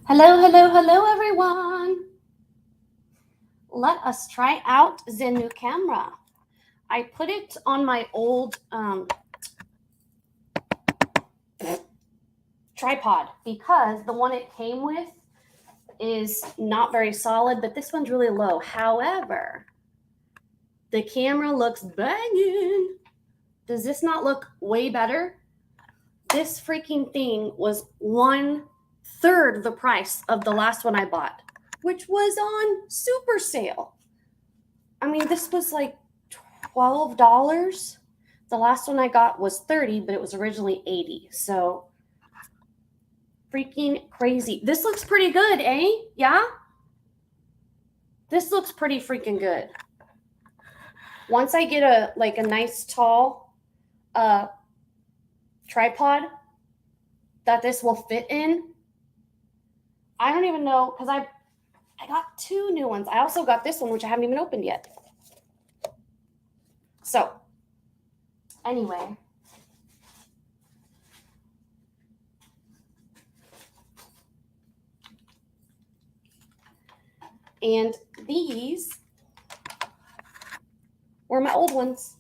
Hello, hello, hello, everyone. Let us try out the new camera. I put it on my old tripod because the one it came with is not very solid, but this one's really low. However, the camera looks banging. Does this not look way better? This freaking thing was 1/3 the price of the last one I bought, which was on super sale. I mean, this was like $12. The last one I got was $30, but it was originally $80. So freaking crazy. This looks pretty good, eh? Yeah? This looks pretty freaking good. Once I get a nice tall tripod that this will fit in, I don't even know, because I got 2 new ones. I also got this one, which I haven't even opened yet. So, anyway. And these were my old ones.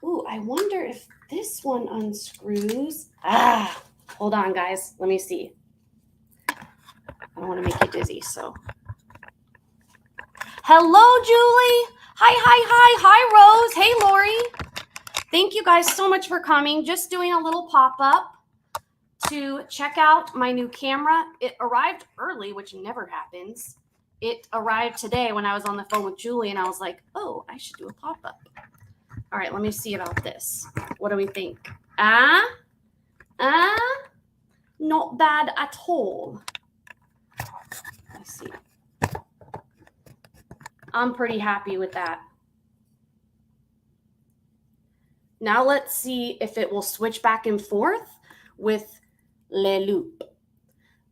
Ooh, I wonder if this one unscrews. Hold on, guys. Let me see. I don't want to make you dizzy, so. Hello, Julie. Hi, Rose. Hey, Lori. Thank you guys so much for coming. Just doing a little pop-up to check out my new camera. It arrived early, which never happens. It arrived today when I was on the phone with Julie, and I was like, oh, I should do a pop-up. All right, let me see about this. What do we think? Not bad at all. Let's see. I'm pretty happy with that. Now let's see if it will switch back and forth with Le Loop.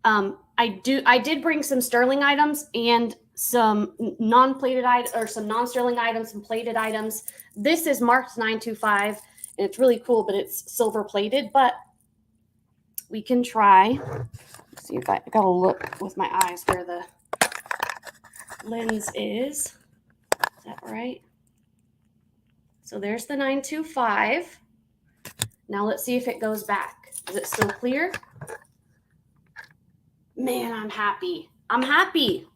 I did bring some sterling items and some non-plated items, or some non-sterling items, some plated items. This is marked 925, and it's really cool, but it's silver plated. But we can try. Let's see if I gotta look with my eyes where the lens is. Is that right? So there's the 925. Now let's see if it goes back. Is it still clear? Man, I'm happy. I'm happy.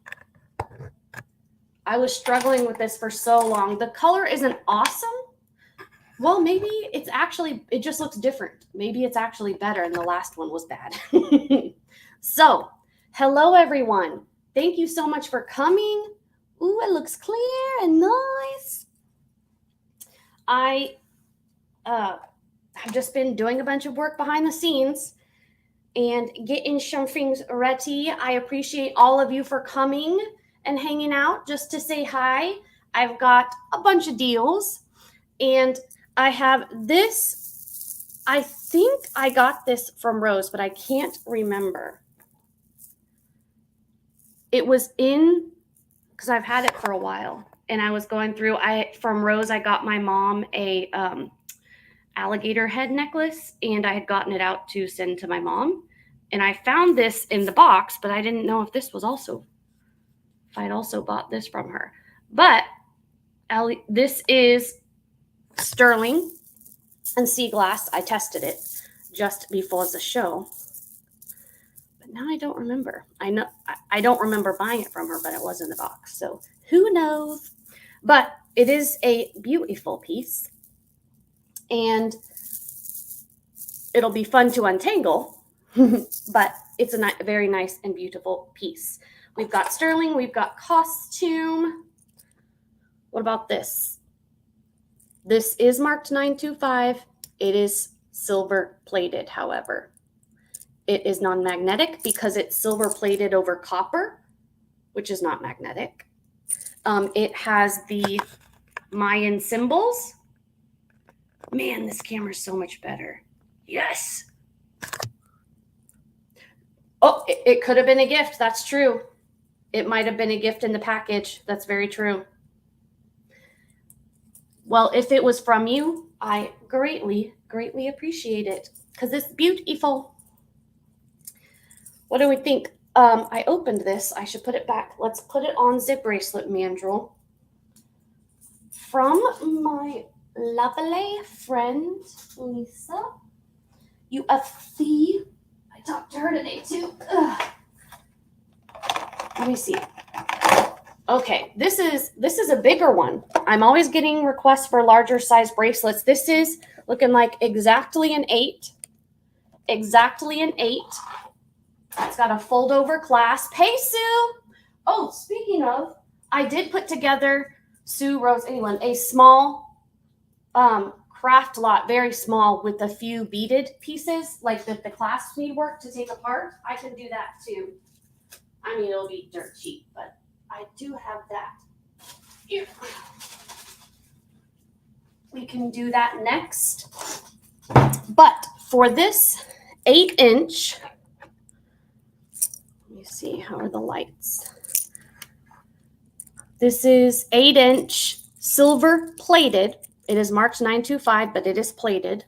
I was struggling with this for so long. The color isn't awesome. Well, maybe it just looks different. Maybe it's actually better and the last one was bad. So, hello everyone. Thank you so much for coming. Ooh, it looks clear and nice. I've just been doing a bunch of work behind the scenes and getting some things ready. I appreciate all of you for coming and hanging out just to say hi. I've got a bunch of deals, and I have this. I think I got this from Rose, but I can't remember. It was because I've had it for a while, and I was going through. From Rose, I got my mom a alligator head necklace, and I had gotten it out to send to my mom. And I found this in the box, but I didn't know if I'd also bought this from her. But this is sterling and sea glass. I tested it just before the show. But now I don't remember. I don't remember buying it from her, but it was in the box. So who knows? But it is a beautiful piece. And it'll be fun to untangle, but it's a very nice and beautiful piece. We've got sterling, we've got costume. What about this? This is marked 925. It is silver plated, however. It is non-magnetic because it's silver plated over copper, which is not magnetic. It has the Mayan symbols. Man, this camera's so much better. Yes. Oh, it could have been a gift. That's true. It might have been a gift in the package. That's very true. Well, if it was from you, I greatly, greatly appreciate it because it's beautiful. What do we think? I opened this. I should put it back. Let's put it on zip bracelet mandrel. From my lovely friend, Lisa. UFC. I talked to her today, too. Ugh. Let me see. Okay, this is a bigger one. I'm always getting requests for larger size bracelets. This is looking like exactly an 8. Exactly an 8. It's got a fold over clasp. Hey, Sue. Oh, speaking of, I did put together, Sue, Rose, anyone, a small craft lot, very small, with a few beaded pieces, like that the clasps need work to take apart. I can do that too. I mean, it'll be dirt cheap, but I do have that. Here. We can do that next. But for this 8-inch, let me see, how are the lights? This is 8-inch silver plated. It is marked 925, but it is plated.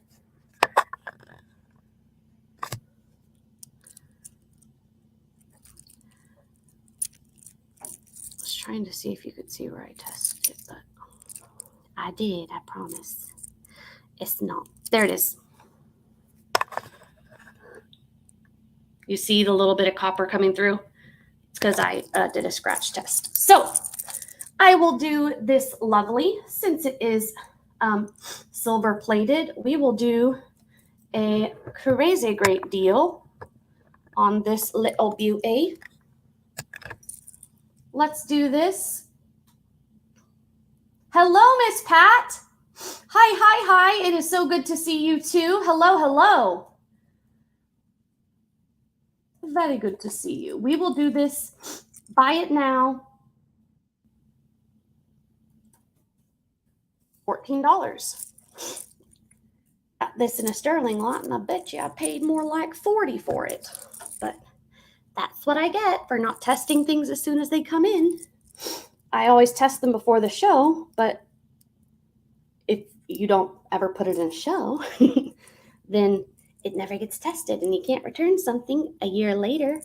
I was trying to see if you could see where I tested it, but I did, I promise. It's not. There it is. You see the little bit of copper coming through? It's because I did a scratch test. So I will do this lovely, since it is silver plated, we will do a crazy great deal on this little beauty. Let's do this. Hello, Miss Pat. Hi. It is so good to see you too. Hello. Very good to see you. We will do this. Buy it now. $14. Got this in a sterling lot, and I bet you I paid more like $40 for it. But that's what I get for not testing things as soon as they come in. I always test them before the show, but if you don't ever put it in a show, then it never gets tested, and you can't return something a year later.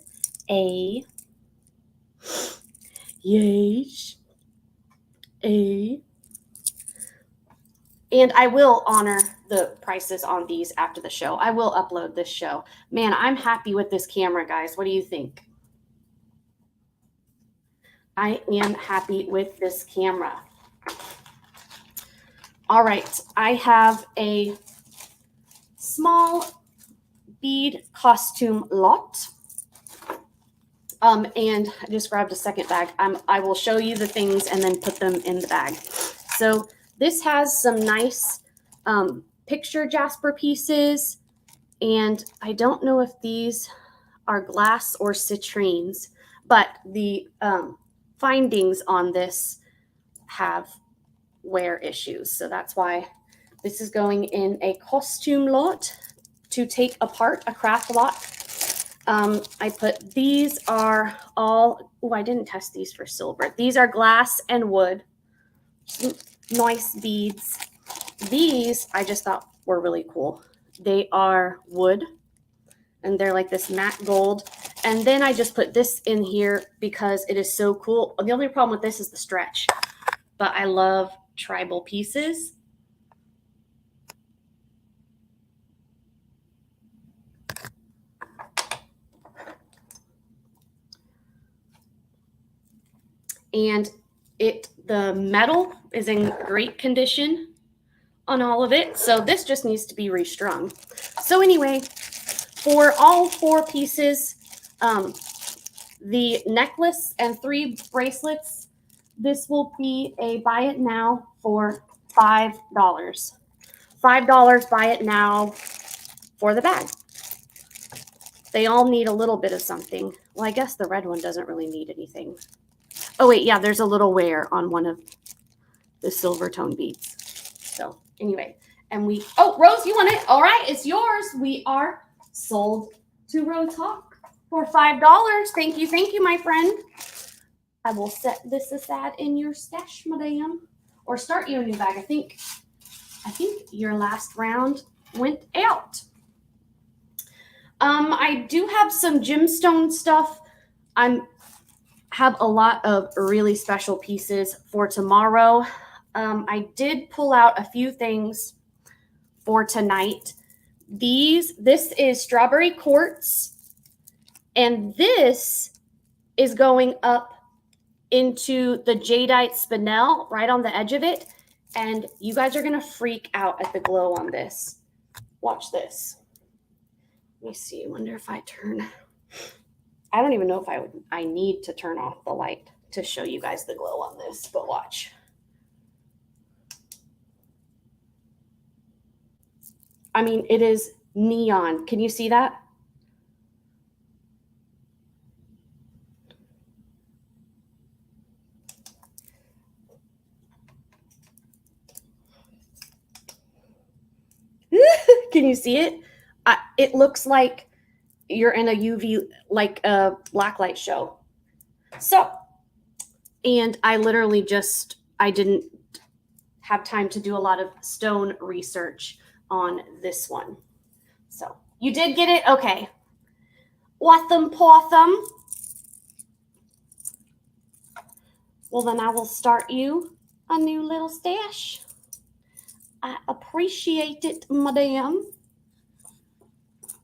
Yes. And I will honor the prices on these after the show. I will upload this show. Man, I'm happy with this camera, guys. What do you think? I am happy with this camera. All right, I have a small bead costume lot. And I just grabbed a second bag. I will show you the things and then put them in the bag. So this has some nice picture jasper pieces, and I don't know if these are glass or citrines, but the findings on this have wear issues. So that's why this is going in a costume lot to take apart, a craft lot. I put, these are all, oh, I didn't test these for silver. These are glass and wood. Nice beads. These I just thought were really cool. They are wood, and they're like this matte gold. And then I just put this in here because it is so cool. The only problem with this is the stretch, but I love tribal pieces. And the metal is in great condition on all of it. So this just needs to be restrung. So anyway, for all 4 pieces, the necklace and 3 bracelets, this will be a buy it now for $5. $5, buy it now for the bag. They all need a little bit of something. Well, I guess the red one doesn't really need anything. Oh, wait, yeah, there's a little wear on one of the silver tone beads. So anyway, and oh, Rose, you want it? All right, it's yours. We are sold to Rose Hawk for $5. Thank you, my friend. I will set this aside in your stash, madam, or start you a new bag. I think your last round went out. I do have some gemstone stuff. Have a lot of really special pieces for tomorrow. I did pull out a few things for tonight. This is strawberry quartz, and this is going up into the jadeite spinel right on the edge of it. And you guys are gonna freak out at the glow on this. Watch this. Let me see. I wonder if I turn. I don't even know if I need to turn off the light to show you guys the glow on this, but watch. I mean, it is neon. Can you see that? Can you see it? It looks like you're in a UV, like a blacklight show. So, and I literally I didn't have time to do a lot of stone research on this one. So you did get it? Okay. Watham Potham. Well, then I will start you a new little stash. I appreciate it, madam.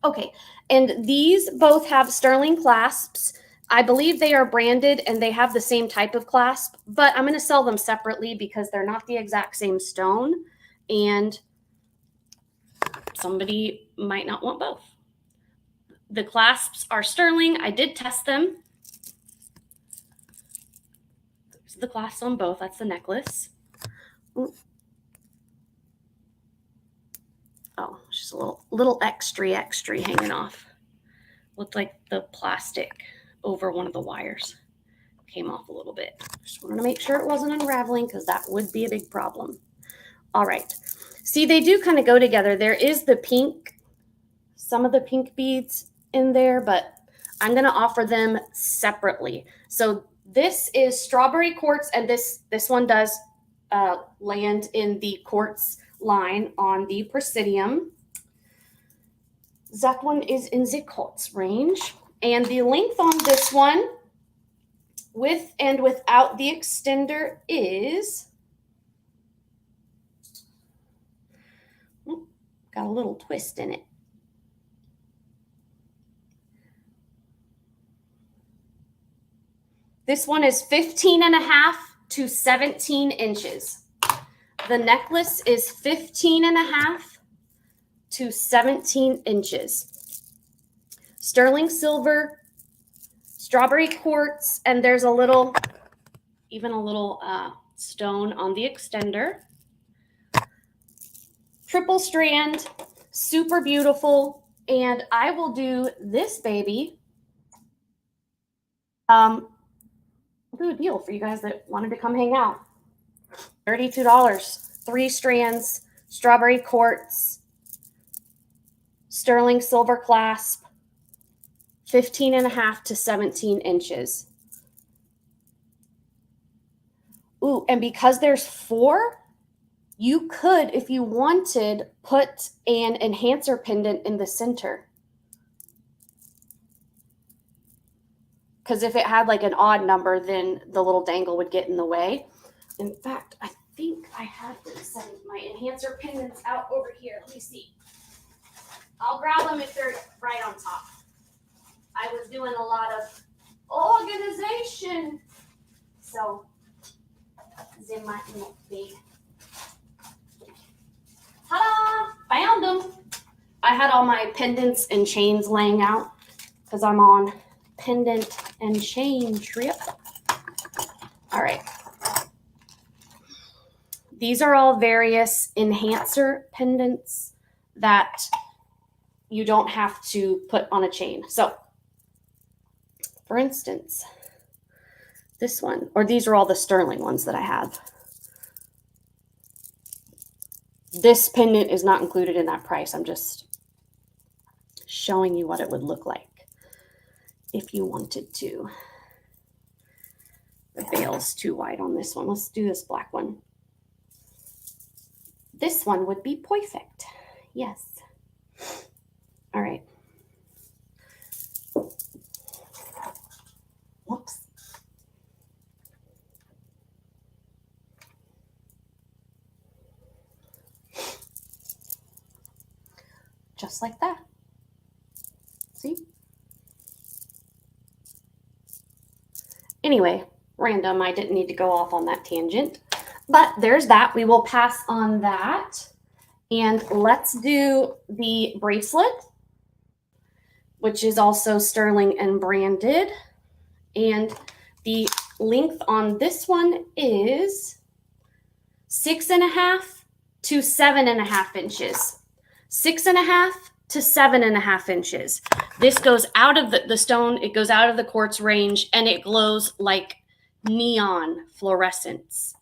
Okay, and these both have sterling clasps. I believe they are branded and they have the same type of clasp, but I'm going to sell them separately because they're not the exact same stone, and somebody might not want both. The clasps are sterling. I did test them. There's the clasps on both. That's the necklace. Oh, just a little extra hanging off. Looked like the plastic over one of the wires came off a little bit. Just wanted to make sure it wasn't unraveling because that would be a big problem. All right. See, they do kind of go together. There is the pink, some of the pink beads in there, but I'm going to offer them separately. So this is strawberry quartz, and this one does land in the quartz line on the Presidium. That one is in the quartz range. And the length on this one, with and without the extender, is got a little twist in it. This one is 15.5 to 17 inches. The necklace is 15.5 to 17 inches. Sterling silver, strawberry quartz, and there's even a little stone on the extender. Triple strand, super beautiful. And I will do this baby. I'll do a deal for you guys that wanted to come hang out. $32, 3 strands, strawberry quartz, sterling silver clasp, 15.5 to 17 inches. Ooh, and because there's 4, you could, if you wanted, put an enhancer pendant in the center. Because if it had like an odd number, then the little dangle would get in the way. In fact, I think I have to send my enhancer pendants out over here. Let me see. I'll grab them if they're right on top. I was doing a lot of organization, so they might not be. Ta-da! Found them. I had all my pendants and chains laying out because I'm on pendant and chain trip. All right. These are all various enhancer pendants that you don't have to put on a chain. So, for instance, this one, or these are all the sterling ones that I have. This pendant is not included in that price. I'm just showing you what it would look like if you wanted to. The veil's too wide on this one. Let's do this black one. This one would be perfect. Yes. All right. just like that. See? Anyway, random. I didn't need to go off on that tangent. But there's that. We will pass on that. And let's do the bracelet, which is also sterling and branded. And the length on this one is 6.5 to 7.5 inches. 6.5 to 7.5 inches. This goes out of the stone, it goes out of the quartz range, and it glows like neon fluorescence.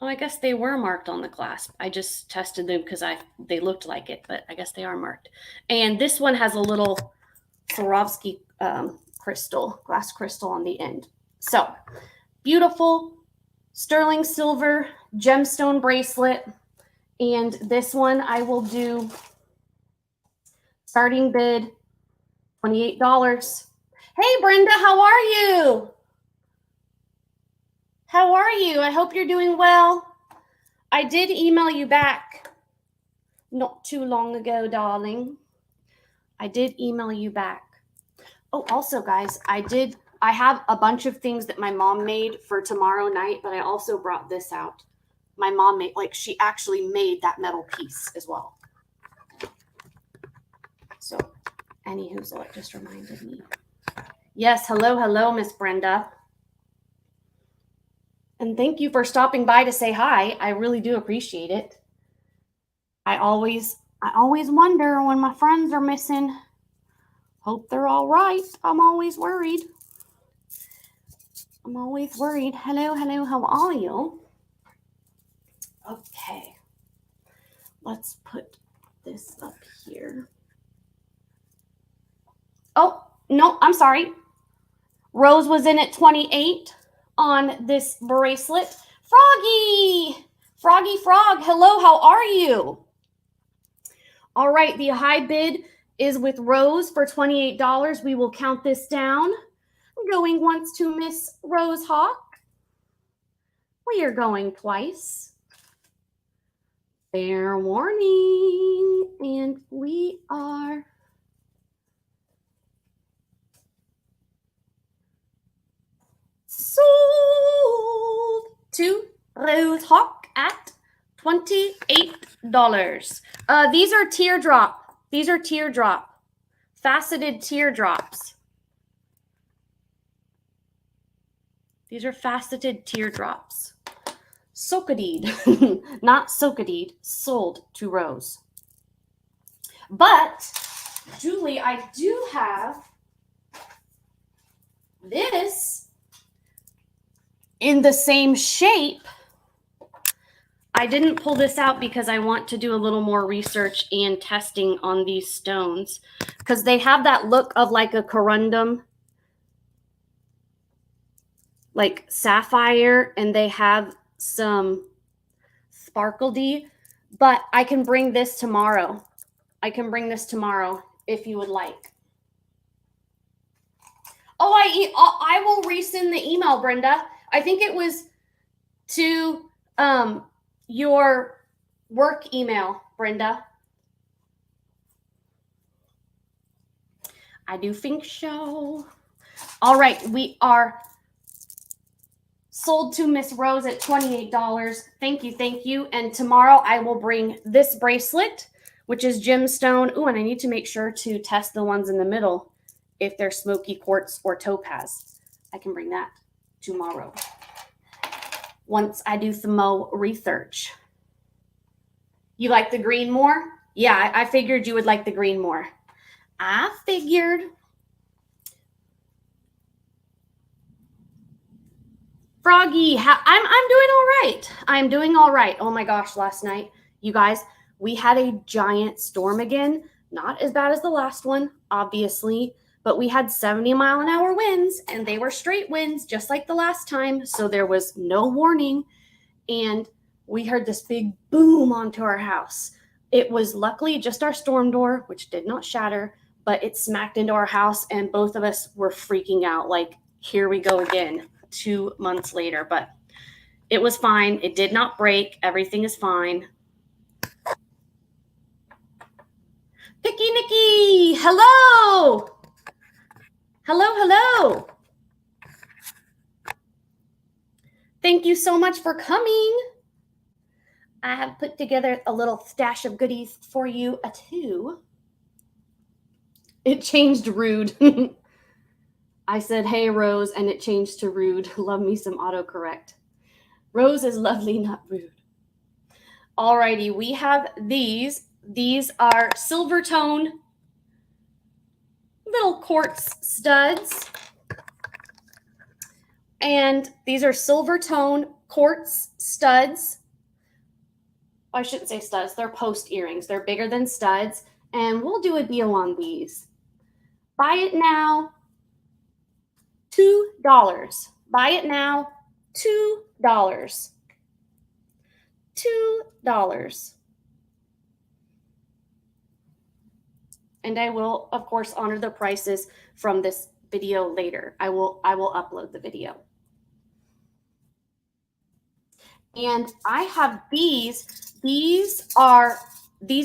Oh, I guess they were marked on the clasp. I just tested them because they looked like it, but I guess they are marked. And this one has a little Swarovski crystal, glass crystal on the end. So beautiful sterling silver gemstone bracelet. And this one I will do starting bid $28. Hey, Brenda, how are you? How are you? I hope you're doing well. I did email you back not too long ago, darling. I did email you back. Oh, also, guys, I have a bunch of things that my mom made for tomorrow night, but I also brought this out. My mom made, like, she actually made that metal piece as well. So, anywho, so it just reminded me. Yes, hello, Miss Brenda. And thank you for stopping by to say hi. I really do appreciate it. I always wonder when my friends are missing. Hope they're all right. I'm always worried. Hello, how are you? Okay. Let's put this up here. Oh, no, I'm sorry. Rose was in at 28 on this bracelet. Froggy Frog, hello, how are you? All right, the high bid is with Rose for $28. We will count this down. Going once to Miss Rose Hawk. We are going twice. Fair warning. And we are sold to Rose Hawk at $28. These are teardrop. Faceted teardrops. These are faceted teardrops. Sokadied, not Sokadied, sold to Rose. But, Julie, I do have this in the same shape. I didn't pull this out because I want to do a little more research and testing on these stones because they have that look of like a corundum, like sapphire, and they have some sparkledy, but I can bring this tomorrow. If you would like. Oh, I will resend the email, Brenda. I think it was to your work email, Brenda. I do think so. All right, we are sold to Miss Rose at $28. Thank you. And tomorrow I will bring this bracelet, which is gemstone. Oh, and I need to make sure to test the ones in the middle if they're smoky quartz or topaz. I can bring that tomorrow once I do some more research. You like the green more? Yeah, I figured you would like the green more. I figured. Froggy, I'm doing all right. I'm doing all right. Oh my gosh, last night, you guys, we had a giant storm again. Not as bad as the last one, obviously, but we had 70-mile-an-hour winds, and they were straight winds, just like the last time. So there was no warning, and we heard this big boom onto our house. It was luckily just our storm door, which did not shatter, but it smacked into our house, and both of us were freaking out. Like, here we go again. 2 months later, but it was fine. It did not break. Everything is fine. Picky Nikki, hello. Hello, hello. Thank you so much for coming. I have put together a little stash of goodies for you too. It changed rude. I said, hey, Rose, and it changed to rude. Love me some autocorrect. Rose is lovely, not rude. Alrighty, we have these. These are silver tone little quartz studs. And these are silver tone quartz studs. I shouldn't say studs, they're post earrings. They're bigger than studs. And we'll do a deal on these. Buy it now, $2. Buy it now, $2. $2. And I will, of course, honor the prices from this video later. I will upload the video. And I have these. These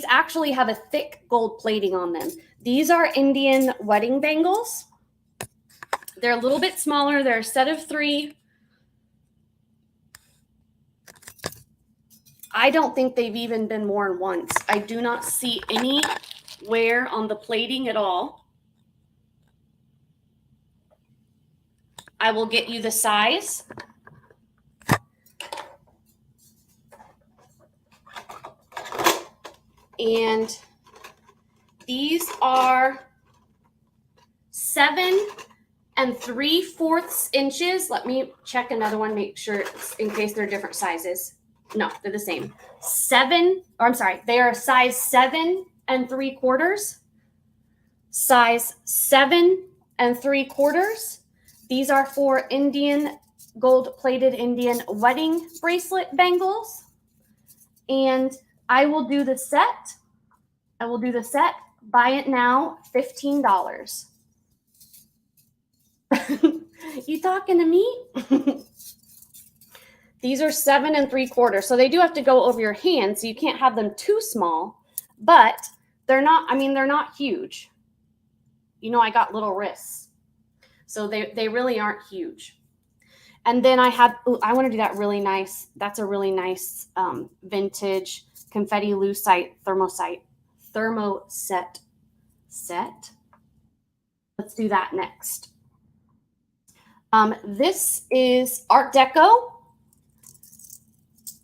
actually have a thick gold plating on them. These are Indian wedding bangles. They're a little bit smaller. They're a set of 3. I don't think they've even been worn once. I do not see any wear on the plating at all. I will get you the size. And these are 7 3/4 inches. Let me check another one, make sure in case they're different sizes. No, they're the same. They are size 7 3/4. Size 7 3/4. These are for Indian gold-plated Indian wedding bracelet bangles. And I will do the set. Buy it now, $15. You talking to me? These are 7 3/4. So they do have to go over your hand, so you can't have them too small, but they're not huge. You know, I got little wrists. So they really aren't huge. And then I want to do that really nice. That's a really nice vintage confetti lucite thermoset set. Let's do that next. This is Art Deco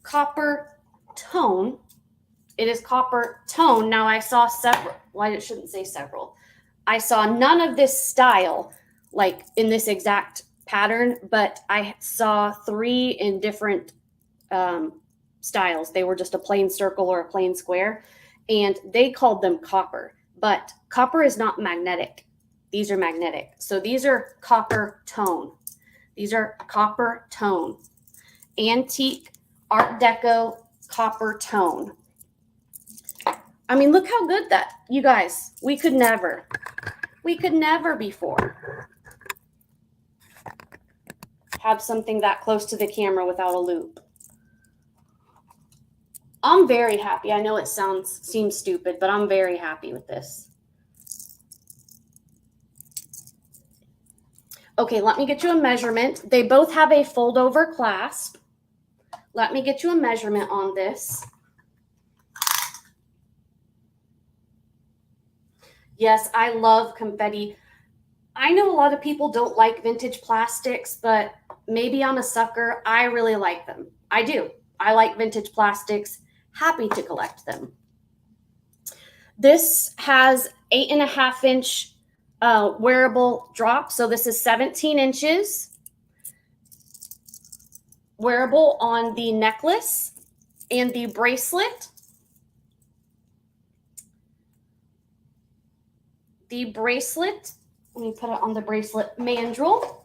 copper tone. It is copper tone. Now I saw several. Well, I shouldn't say several. I saw none of this style, like in this exact pattern, but I saw 3 in different styles. They were just a plain circle or a plain square, and they called them copper, but copper is not magnetic. These are magnetic. So these are copper tone. These are copper tone. Antique Art Deco copper tone. I mean, look how good that, you guys, we could never before have something that close to the camera without a loop. I'm very happy. I know it seems stupid, but I'm very happy with this. Okay, let me get you a measurement. They both have a fold over clasp. Let me get you a measurement on this. Yes, I love confetti. I know a lot of people don't like vintage plastics, but maybe I'm a sucker. I really like them. I do. I like vintage plastics. Happy to collect them. This has 8.5 inch wearable drop. So this is 17 inches. Wearable on the necklace and the bracelet. The bracelet, let me put it on the bracelet mandrel.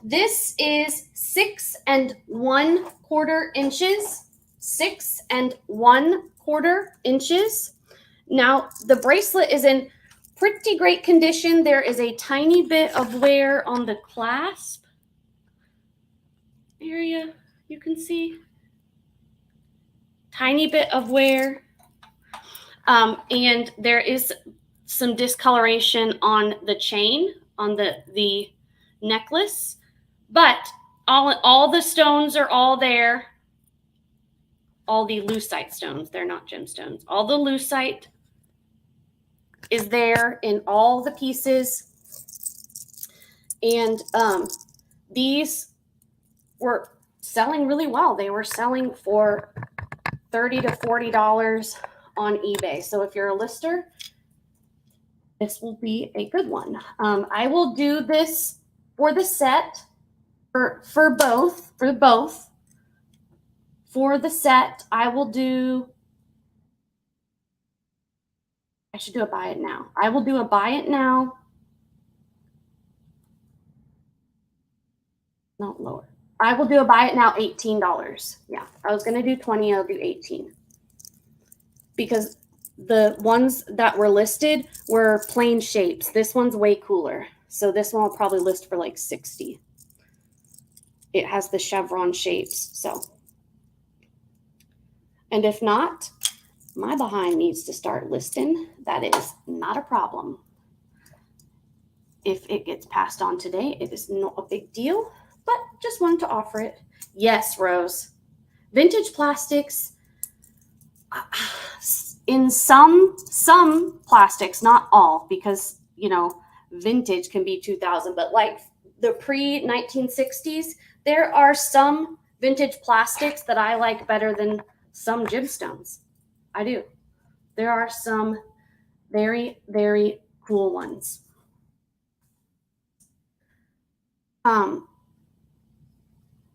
This is 6 1/4 inches. 6 1/4 inches. Now, the bracelet is in pretty great condition. There is a tiny bit of wear on the clasp area, you can see. Tiny bit of wear. And there is some discoloration on the chain, on the necklace, but all the stones are all there. All the lucite stones, they're not gemstones. All the lucite is there in all the pieces. And these were selling really well. They were selling for $30 to $40 on eBay. So if you're a lister, this will be a good one. I will do this for the set for both. For the set, I will do. I should do a buy it now. I will do a buy it now. No, lower. I will do a buy it now, $18. Yeah, I was going to do 20. I'll do 18. Because the ones that were listed were plain shapes. This one's way cooler. So this one will probably list for like 60. It has the chevron shapes. So, and if not, my behind needs to start listing. That is not a problem. If it gets passed on today, it is not a big deal, but just wanted to offer it. Yes, Rose. Vintage plastics, in some plastics, not all, because, you know, vintage can be 2000, but like the pre-1960s, there are some vintage plastics that I like better than some gemstones. I do. There are some very, very cool ones.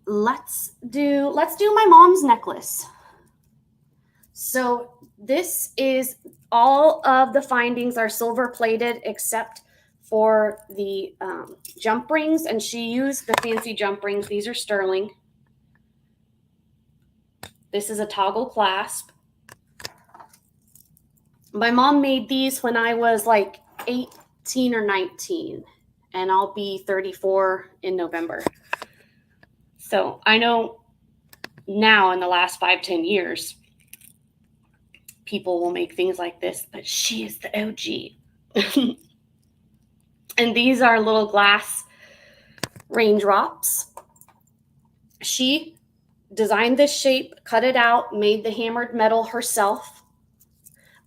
Let's do my mom's necklace. So this is all of the findings are silver plated except for the jump rings, and she used the fancy jump rings. These are sterling. This is a toggle clasp. My mom made these when I was like 18 or 19, and I'll be 34 in November. So I know now in the last 5-10 years, people will make things like this, but she is the OG. And these are little glass raindrops. She designed this shape, cut it out, made the hammered metal herself.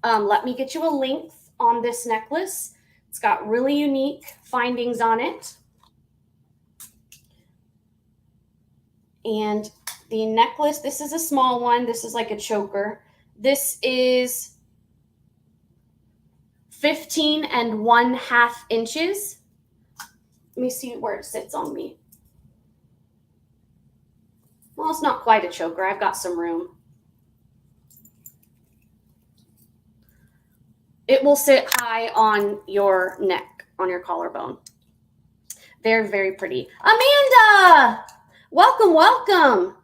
Let me get you a length on this necklace. It's got really unique findings on it. And the necklace, this is a small one. This is like a choker. This is 15 1/2 inches. Let me see where it sits on me. Well, it's not quite a choker. I've got some room. It will sit high on your neck, on your collarbone. They're very pretty. Amanda! Welcome, welcome.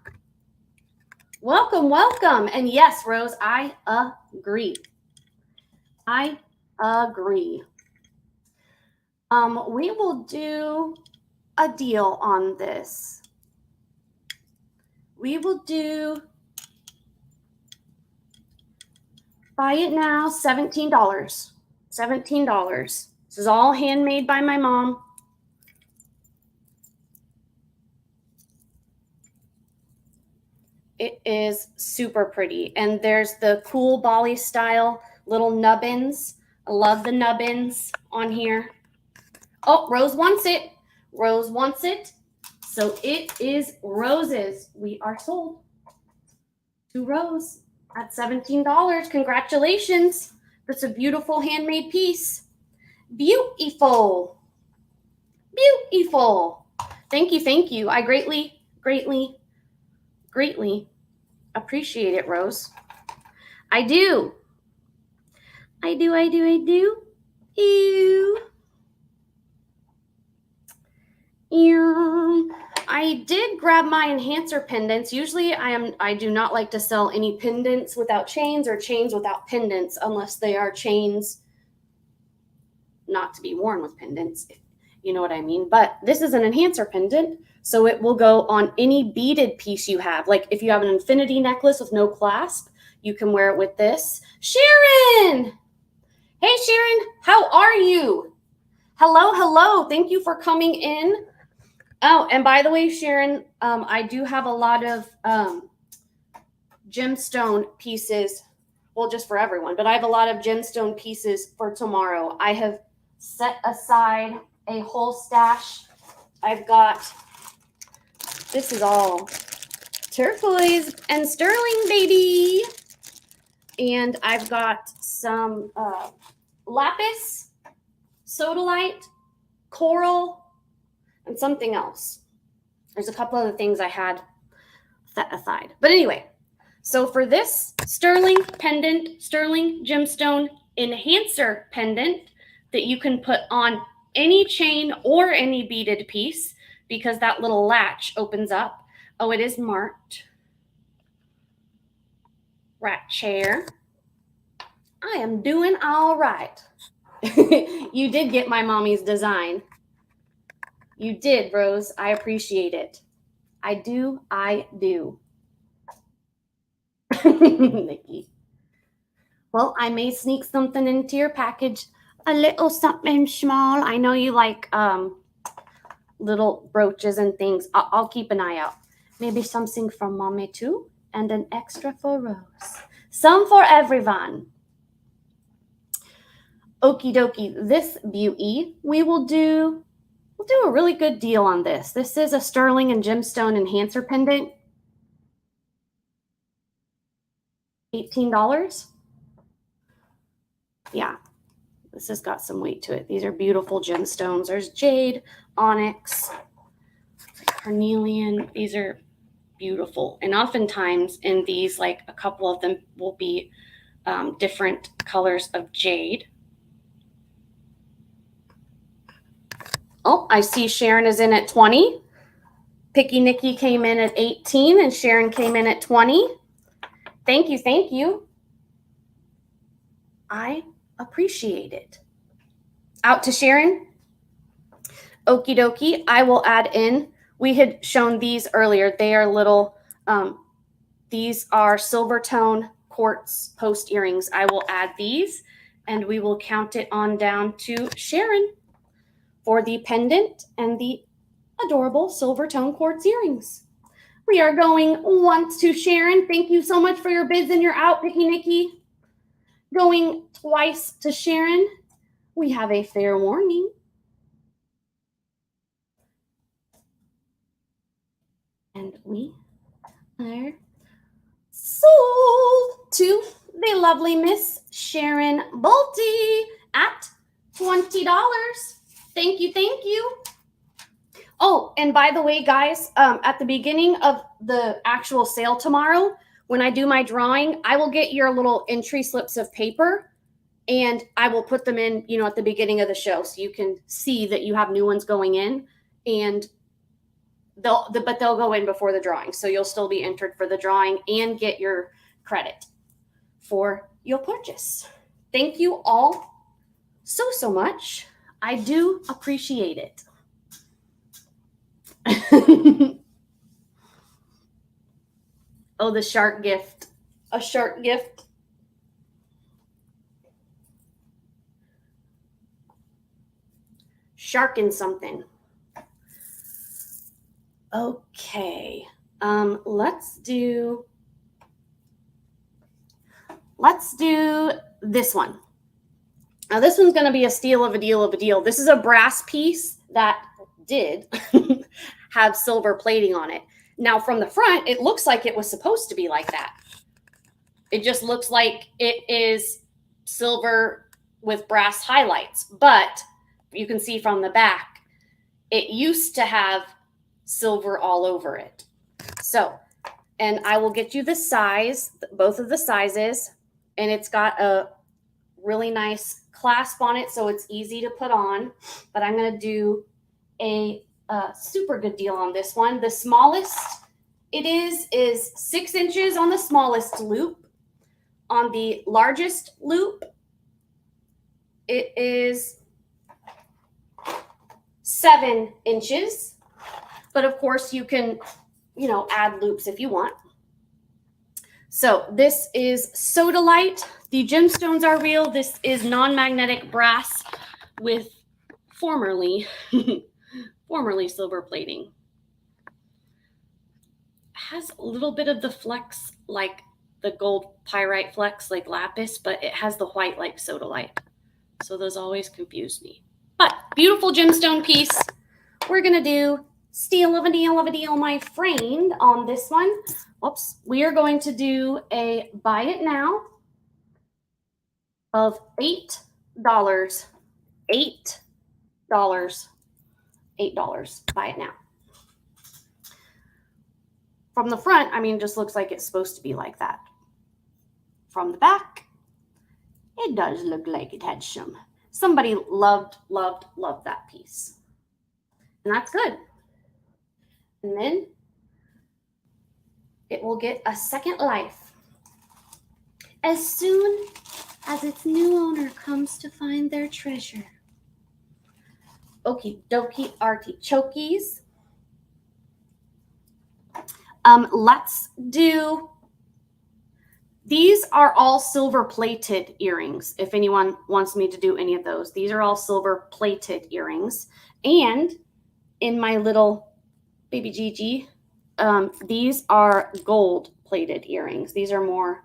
Welcome, welcome. And yes, Rose, I agree. I agree. We will do a deal on this. We will do, buy it now, $17. $17. This is all handmade by my mom. It is super pretty. And there's the cool Bali style little nubbins. I love the nubbins on here. Oh, Rose wants it. Rose wants it. So it is Rose's. We are sold to Rose at $17. Congratulations. It's a beautiful handmade piece. Beautiful. Beautiful. Thank you. Thank you. I greatly, greatly, greatly appreciate it, Rose. I do. I do. I did grab my enhancer pendants. Usually I do not like to sell any pendants without chains or chains without pendants unless they are chains not to be worn with pendants, if you know what I mean. But this is an enhancer pendant, so it will go on any beaded piece you have. Like if you have an infinity necklace with no clasp, you can wear it with this. Sharon! Sharon, how are you? Hello, hello. Thank you for coming in. Oh, and by the way, Sharon, I do have a lot of gemstone pieces, well, just for everyone, but I have a lot of gemstone pieces for tomorrow. I have set aside a whole stash. I've got, this is all turquoise and sterling, baby. And I've got some lapis, sodalite, coral, and something else. There's a couple other things I had set aside. But anyway, so for this sterling pendant, sterling gemstone enhancer pendant that you can put on any chain or any beaded piece, because that little latch opens up. Oh, it is marked. Right chair. I am doing all right. You did get my mommy's design. You did, Rose. I appreciate it. I do. Nikki. Well, I may sneak something into your package. A little something small. I know you like little brooches and things. I'll keep an eye out. Maybe something for mommy too, and an extra for Rose. Some for everyone. Okie dokie. This beauty, we'll do a really good deal on this. This is a sterling and gemstone enhancer pendant. $18. Yeah, this has got some weight to it. These are beautiful gemstones. There's jade, onyx, carnelian. These are beautiful. And oftentimes in these, like a couple of them will be different colors of jade. Oh, I see Sharon is in at 20. Picky Nikki came in at 18 and Sharon came in at 20. Thank you, thank you. I appreciate it. Out to Sharon. Okie dokie. I will add in. We had shown these earlier. They are little, these are silver tone quartz post earrings. I will add these and we will count it on down to Sharon for the pendant and the adorable silver tone quartz earrings. We are going once to Sharon. Thank you so much for your bids and your out, Picky Nikki. Going twice to Sharon. We have a fair warning. And we are sold to the lovely Miss Sharon Bolte at $20. Thank you, thank you. Oh, and by the way, guys, at the beginning of the actual sale tomorrow, when I do my drawing, I will get your little entry slips of paper and I will put them in, you know, at the beginning of the show so you can see that you have new ones going in, and they'll go in before the drawing. So you'll still be entered for the drawing and get your credit for your purchase. Thank you all so much. I do appreciate it. Oh, the shark gift. A shark gift. Sharking something. Okay. Let's do this one. Now this one's going to be a steal of a deal of a deal. This is a brass piece that did have silver plating on it. Now from the front, it looks like it was supposed to be like that. It just looks like it is silver with brass highlights, but you can see from the back, it used to have silver all over it. So, and I will get you the size, both of the sizes, and it's got a really nice clasp on it, so it's easy to put on, but I'm going to do a super good deal on this one. The smallest it is 6 inches on the smallest loop. On the largest loop, it is 7 inches, but of course you can, you know, add loops if you want. So this is sodalite. The gemstones are real. This is non-magnetic brass with formerly silver plating. Has a little bit of the flecks like the gold pyrite flecks like lapis, but it has the white like sodalite. So those always confuse me. But beautiful gemstone piece. We're gonna do steal of a deal, my friend, on this one. Oops. We are going to do a buy it now of $8. $8. $8. Buy it now. From the front, I mean, it just looks like it's supposed to be like that. From the back, it does look like it had somebody loved that piece. And that's good. And then it will get a second life as soon as its new owner comes to find their treasure. Okie dokie artichokes. Let's do, these are all silver plated earrings. If anyone wants me to do any of those, these are all silver plated earrings. And in my little baby Gigi, these are gold plated earrings. These are more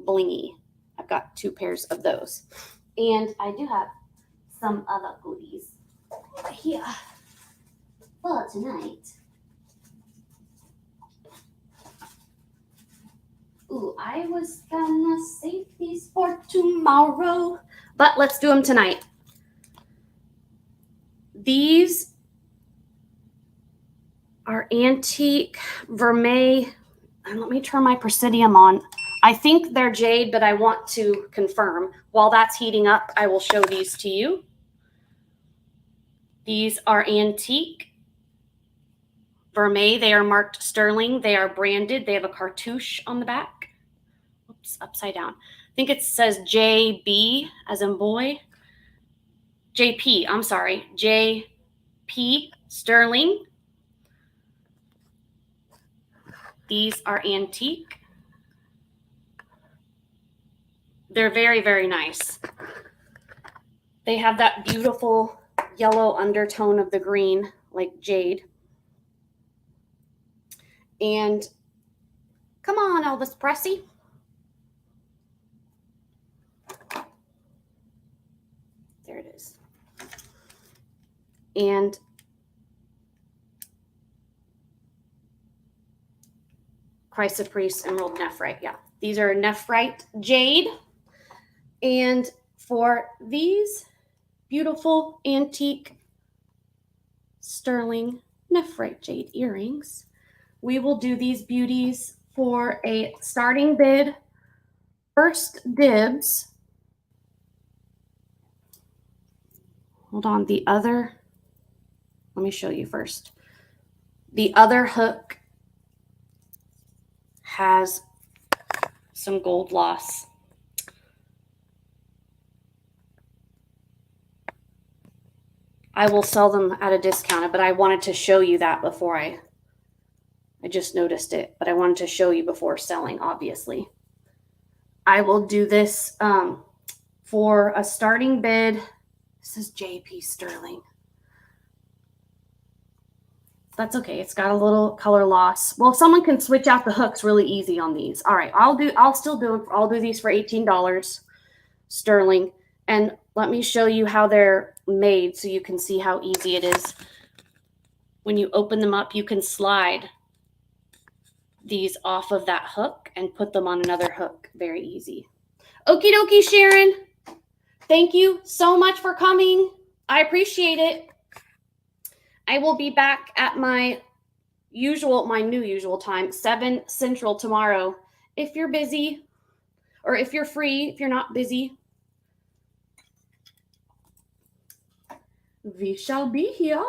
blingy. I've got 2 pairs of those. And I do have some other goodies here for tonight. Ooh, I was gonna save these for tomorrow, but let's do them tonight. These are antique vermeil, and let me turn my Presidium on. I think they're jade, but I want to confirm. While that's heating up, I will show these to you. These are antique vermeil. They are marked sterling. They are branded. They have a cartouche on the back. Oops, upside down. I think it says JB as in boy. JP, I'm sorry. JP sterling. These are antique. They're very, very nice. They have that beautiful yellow undertone of the green, like jade. And come on, Elvis Presley. There it is. And chrysoprase emerald nephrite. Yeah, these are nephrite jade. And for these beautiful antique sterling nephrite jade earrings, we will do these beauties for a starting bid. First dibs. Hold on, the other, let me show you first. The other hook has some gold loss. I will sell them at a discount, but I wanted to show you that before I just noticed it, but I wanted to show you before selling, obviously. I will do this for a starting bid. This is JP Sterling. That's okay. It's got a little color loss. Well, someone can switch out the hooks really easy on these. All right, I'll do these for $18 sterling. And let me show you how they're made so you can see how easy it is. When you open them up, you can slide these off of that hook and put them on another hook. Very easy. Okie dokie, Sharon. Thank you so much for coming. I appreciate it. I will be back at my new usual time, 7 Central tomorrow. If you're busy, or if you're free, if you're not busy, we shall be here.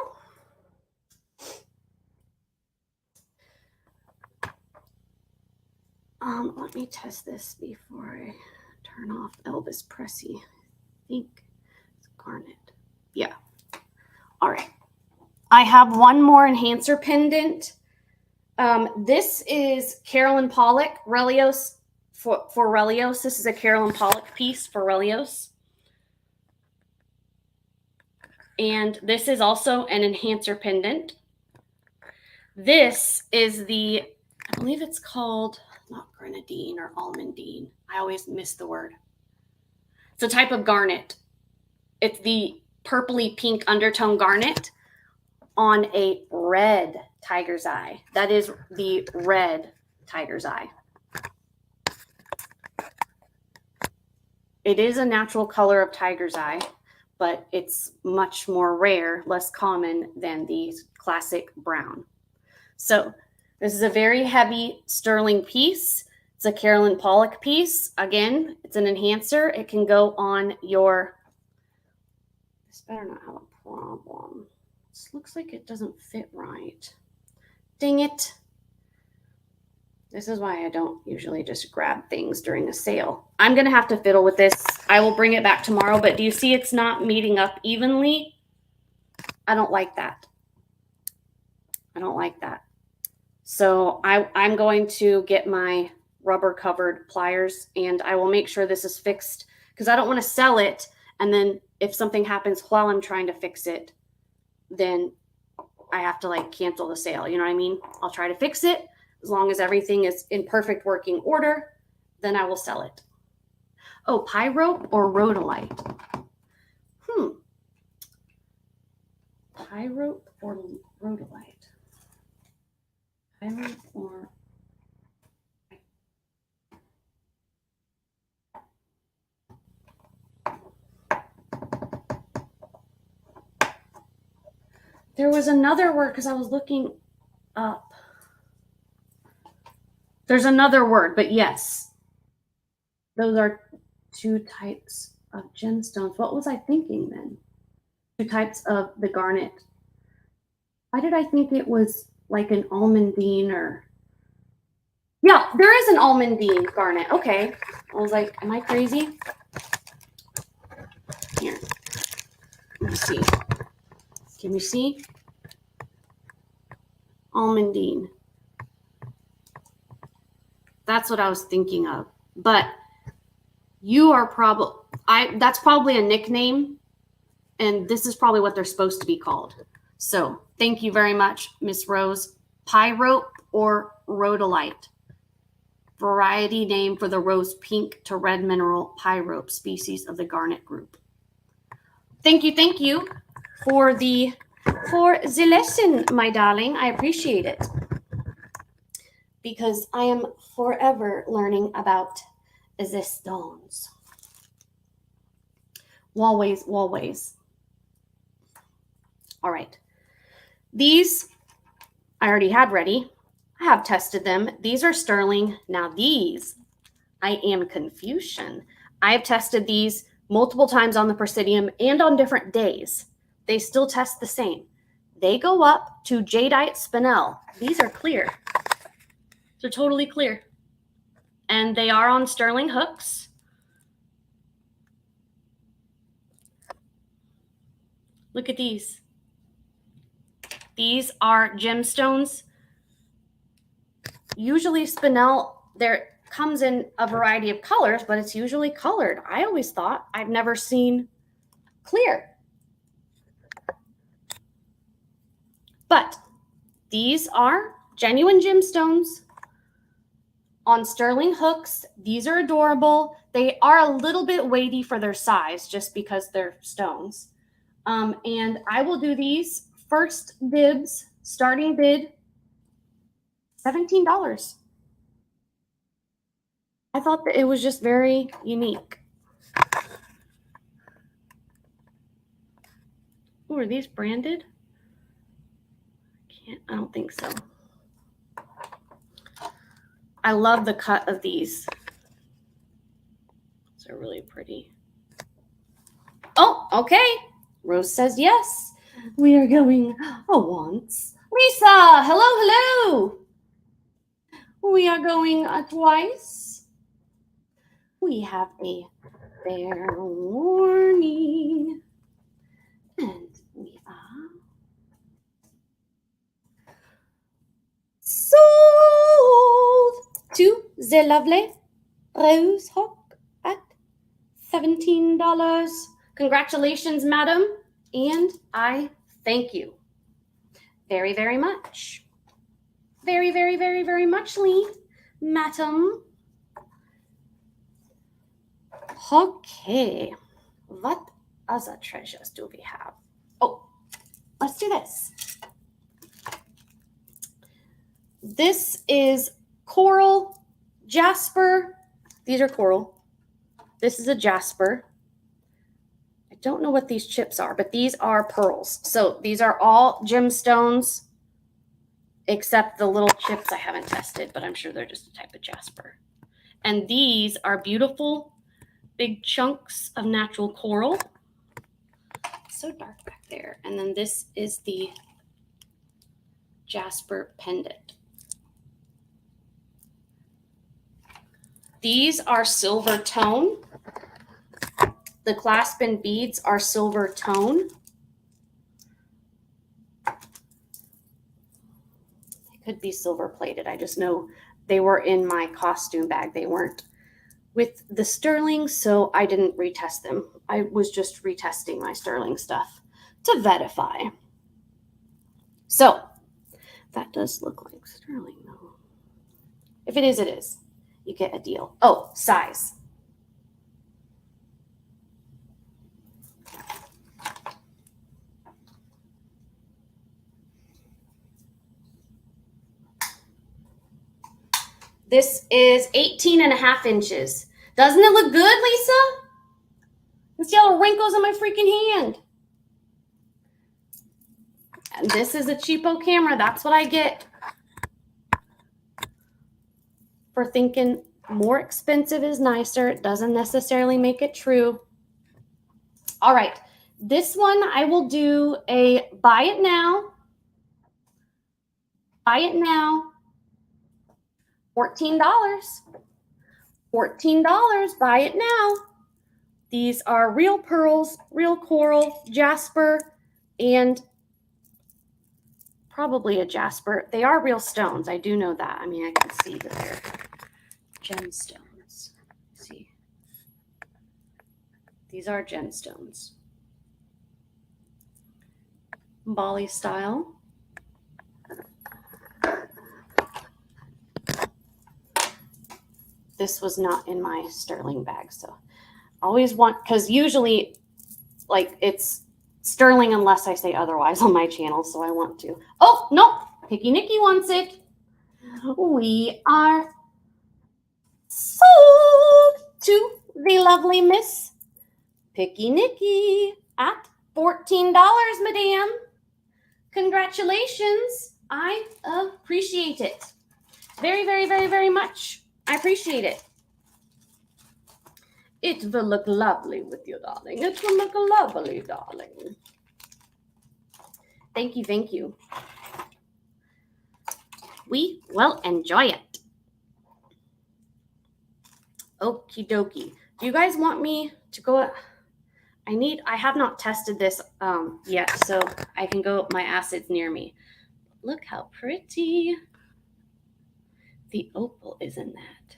Let me test this before I turn off Elvis Presley. I think it's garnet. Yeah. All right. I have one more enhancer pendant. This is Carolyn Pollock, Relios Forelios. This is a Carolyn Pollock piece, Forelios. And this is also an enhancer pendant. This is the, I believe it's called, not grenadine or almondine. I always miss the word. It's a type of garnet. It's the purpley pink undertone garnet on a red tiger's eye. That is the red tiger's eye. It is a natural color of tiger's eye, but it's much more rare, less common than the classic brown. So this is a very heavy sterling piece. It's a Carolyn Pollock piece. Again, it's an enhancer. It can go on your, this better not have a problem. This looks like it doesn't fit right. Dang it. This is why I don't usually just grab things during a sale. I'm going to have to fiddle with this. I will bring it back tomorrow, but do you see it's not meeting up evenly? I don't like that. I don't like that. So I'm going to get my rubber covered pliers and I will make sure this is fixed because I don't want to sell it. And then if something happens while I'm trying to fix it, then I have to like cancel the sale. You know what I mean? I'll try to fix it. As long as everything is in perfect working order, then I will sell it. Oh, pie rope or rhodolite? Pie rope or rhodolite? Pie rope or... There was another word because I was looking up. There's another word, but yes, those are two types of gemstones. What was I thinking then? Two types of the garnet. Why did I think it was like an almondine or... Yeah, there is an almondine garnet. Okay. I was like, am I crazy? Here. Let me see. Can you see? Almondine. That's what I was thinking of. But you are probably, that's probably a nickname, and this is probably what they're supposed to be called. So thank you very much, Miss Rose. Pie rope or rhodolite. Variety name for the rose pink to red mineral pie rope species of the garnet group. Thank you for the lesson, my darling. I appreciate it. Because I am forever learning about the stones. Always. All right. These I already had ready. I have tested them. These are sterling. Now these, I am Confucian. I have tested these multiple times on the Presidium and on different days. They still test the same. They go up to jadeite spinel. These are clear. They're totally clear. And they are on sterling hooks. Look at these. These are gemstones. Usually spinel, there comes in a variety of colors, but it's usually colored. I always thought, I've never seen clear. But these are genuine gemstones on sterling hooks. These are adorable. They are a little bit weighty for their size just because they're stones. And I will do these first dibs, starting bid, $17. I thought that it was just very unique. Oh, are these branded? I don't think so. I love the cut of these. They're really pretty. Oh, okay. Rose says yes. We are going once. Lisa, hello. We are going twice. We have a fair warning. And we are sold to the lovely Rose Hawk at $17. Congratulations, madam. And I thank you very, very much. Very, very, very, very muchly, madam. Okay. What other treasures do we have? Oh, let's do this. This is coral, jasper. These are coral. This is a jasper. I don't know what these chips are, but these are pearls. So these are all gemstones, except the little chips I haven't tested, but I'm sure they're just a type of jasper. And these are beautiful big chunks of natural coral. It's so dark back there. And then this is the jasper pendant. These are silver tone. The clasp and beads are silver tone. They could be silver plated. I just know they were in my costume bag. They weren't with the sterling, so I didn't retest them. I was just retesting my sterling stuff to verify. So that does look like sterling though. If it is, it is. You get a deal. Oh, size. This is 18.5 inches. Doesn't it look good, Lisa? And see all the wrinkles on my freaking hand. And this is a cheapo camera. That's what I get for thinking more expensive is nicer. It doesn't necessarily make it true. All right. This one, I will do a buy it now. Buy it now. $14. $14. Buy it now. These are real pearls, real coral, jasper, and probably a jasper. They are real stones. I do know that. I mean, I can see that they're gemstones. See, these are gemstones. Bali style. This was not in my sterling bag, so always want, because usually like it's sterling unless I say otherwise on my channel, so I want to. Oh, no, Picky Nikki wants it. We are sold to the lovely Miss Picky Nikki at $14, madame. Congratulations. I appreciate it. Very, very, very, very much. I appreciate it. It will look lovely with you, darling. It will look lovely, darling. Thank you, thank you. We will enjoy it. Okie dokie. Do you guys want me to go? I have not tested this yet, so I can go, my acid's near me. Look how pretty the opal is in that.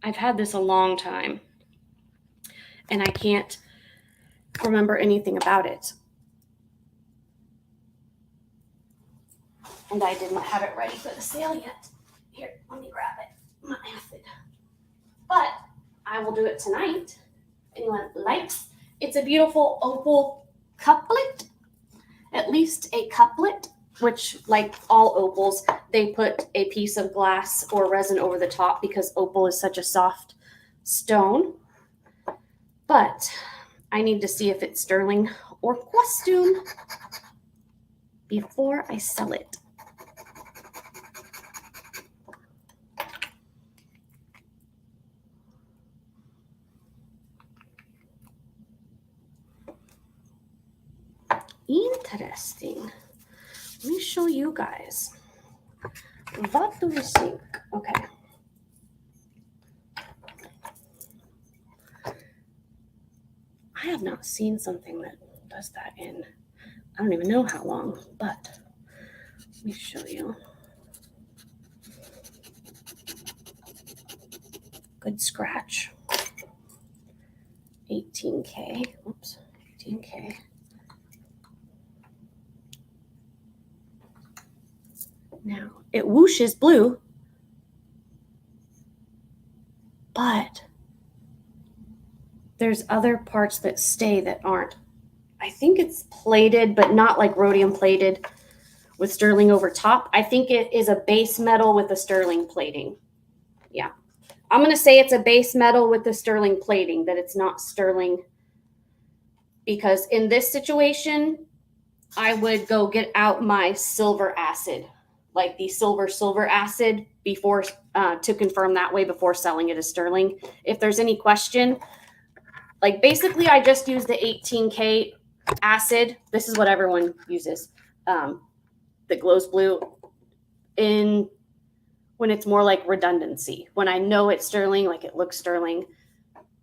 I've had this a long time, and I can't remember anything about it. And I didn't have it ready for the sale yet. Here, let me grab it. My acid. But I will do it tonight. Anyone likes? It's a beautiful opal couplet. At least a couplet, which, like all opals, they put a piece of glass or resin over the top because opal is such a soft stone. But I need to see if it's sterling or costume before I sell it. Interesting. Let me show you guys. What do we think? Okay. I have not seen something that does that in, I don't even know how long, but let me show you. good scratch. 18K. Oops, 18K. Now, it whooshes blue, but there's other parts that stay that aren't. I think it's plated, but not like rhodium plated with sterling over top. I think it is a base metal with a sterling plating. Yeah. I'm going to say it's a base metal with the sterling plating, that it's not sterling. Because in this situation, I would go get out my silver acid, like the silver acid, before to confirm that way before selling it as sterling. If there's any question, like basically I just use the 18K acid. This is what everyone uses, that glows blue, in when it's more like redundancy. When I know it's sterling, like it looks sterling,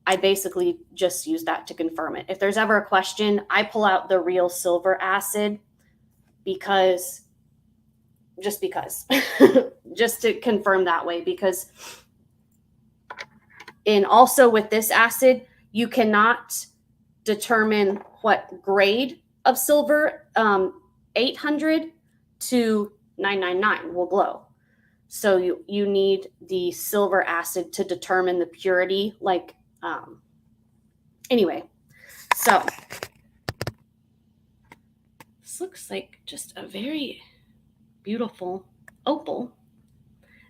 I basically just use that to confirm it. If there's ever a question, I pull out the real silver acid because just to confirm that way. Because also with this acid, you cannot determine what grade of silver 800 to 999 will glow. So you need the silver acid to determine the purity. Like, anyway, so this looks like just a very beautiful opal.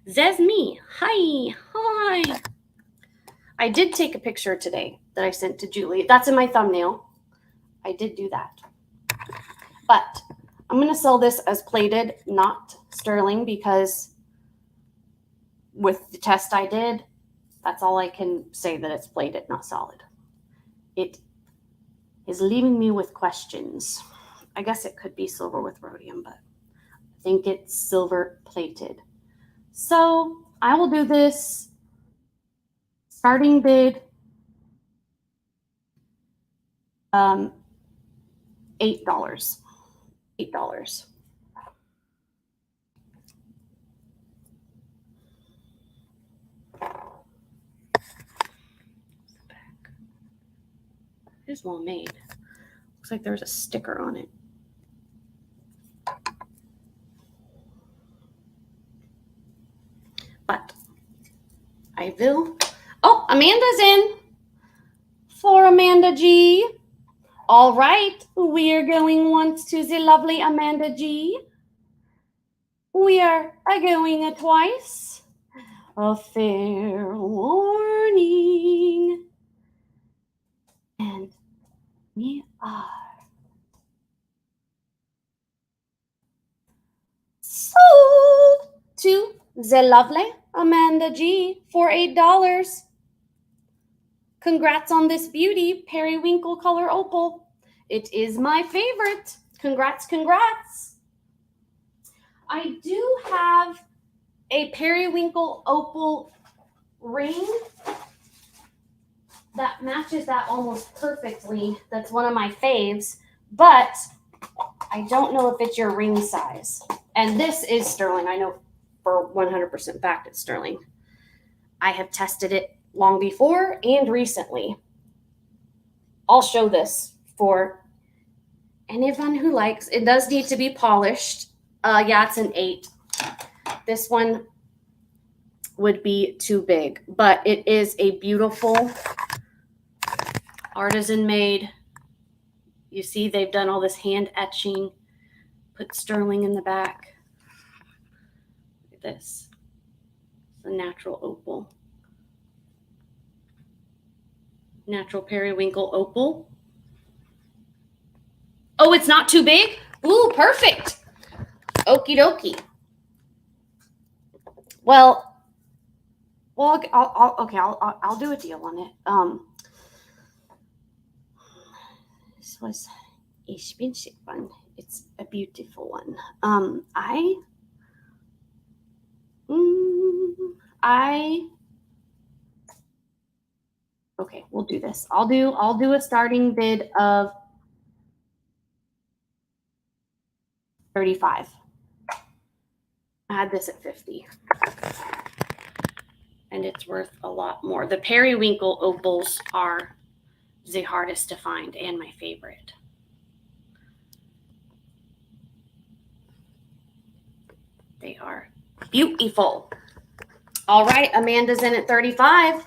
Zesme, hi. I did take a picture today that I sent to Julie. That's in my thumbnail. I did do that. But I'm going to sell this as plated, not sterling, because with the test I did, that's all I can say, that it's plated, not solid. It is leaving me with questions. I guess it could be silver with rhodium, but I think it's silver plated. So I will do this starting bid $8. $8. It is well made. Looks like there's a sticker on it. But I will. Oh, Amanda's in for Amanda G. All right, we are going once to the lovely Amanda G. We are going twice. A fair warning. And we are sold to the lovely Amanda G for $8. Congrats on this beauty, periwinkle color opal. It is my favorite. Congrats. I do have a periwinkle opal ring that matches that almost perfectly. That's one of my faves, but I don't know if it's your ring size. And this is sterling. I know for 100% fact it's sterling. I have tested it long before and recently. I'll show this for anyone who likes. It does need to be polished. Yeah, it's an 8. This one would be too big, but it is a beautiful artisan made. You see, they've done all this hand etching, put sterling in the back. Look at this. It's a natural opal. Natural periwinkle opal. Oh, it's not too big? Ooh, perfect. Okie dokie. Well, I'll do a deal on it. This was a expensive one. It's a beautiful one. Okay, we'll do this. I'll do a starting bid of 35. I had this at 50. and it's worth a lot more. The periwinkle opals are the hardest to find and my favorite. They are beautiful. All right, Amanda's in at 35.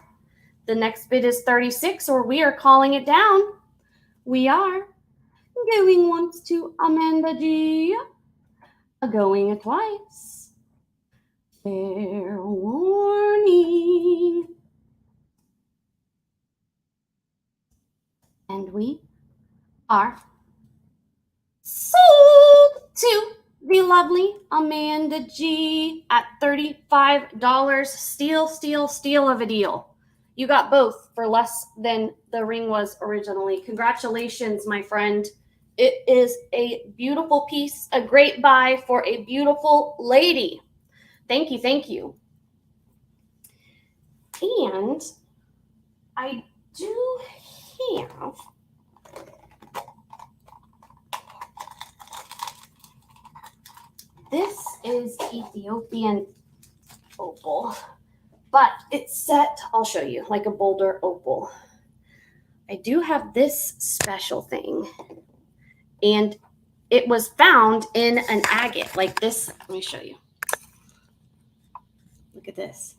The next bid is 36, or we are calling it down. We are going once to Amanda G. Going twice. Fair warning. And we are sold to the lovely Amanda G at $35. Steal of a deal. You got both for less than the ring was originally. Congratulations, my friend. It is a beautiful piece, a great buy for a beautiful lady. Thank you, thank you. And I do have this is Ethiopian opal, but it's set, I'll show you, like a boulder opal. I do have this special thing, and it was found in an agate like this. Let me show you. Look at this.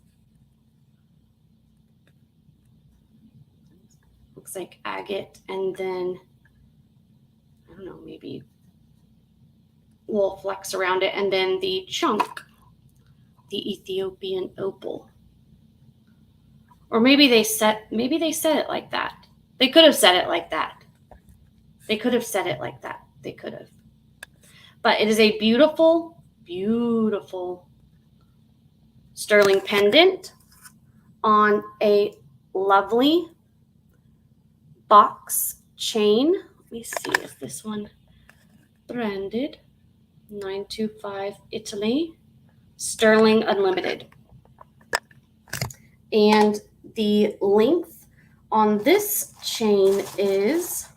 Looks like agate, and then, I don't know, maybe a little flecks around it, and then the chunk, the Ethiopian opal. Or maybe they said it like that. They could have said it like that. They could have said it like that. They could have. But it is a beautiful, beautiful sterling pendant on a lovely box chain. Let me see if this one branded 925 Italy, sterling unlimited. And the length on this chain is,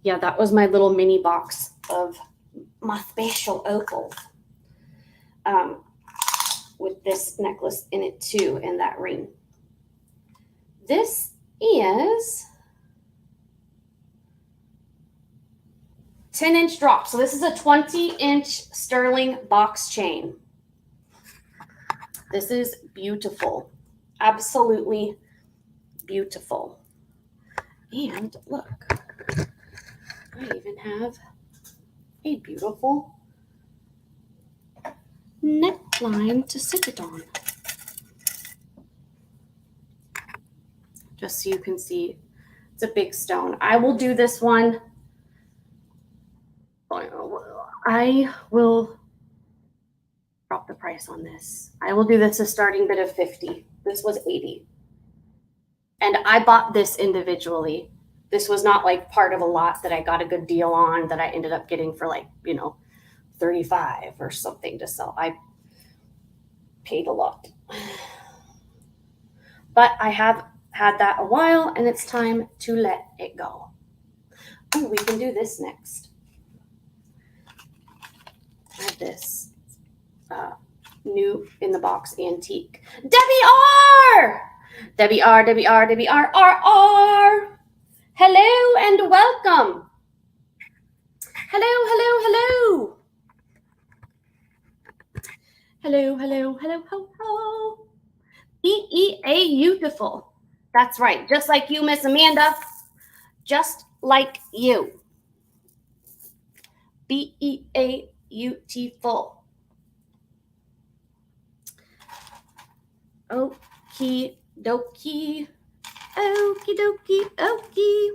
yeah, that was my little mini box of my special opals, with this necklace in it too, and that ring. This is 10-inch drop. So this is a 20-inch sterling box chain. This is beautiful. Absolutely beautiful. And look, I even have a beautiful neckline to sit it on. Just so you can see, it's a big stone. I will do this one. I will drop the price on this. I will do this a starting bid of 50. This was 80. And I bought this individually. This was not like part of a lot that I got a good deal on that I ended up getting for like, 35 or something to sell. I paid a lot. But I have had that a while, and it's time to let it go. Oh, we can do this next. I have this new in the box antique. Debbie R! Debbie R, Debbie R, Debbie R, R, R. Hello and welcome. Hello, hello, hello. Hello, hello, hello, ho, ho. B-E-A beautiful. That's right. Just like you, Miss Amanda. Just like you. B-E-A beautiful. Okie dokie. Okie dokie. Okie.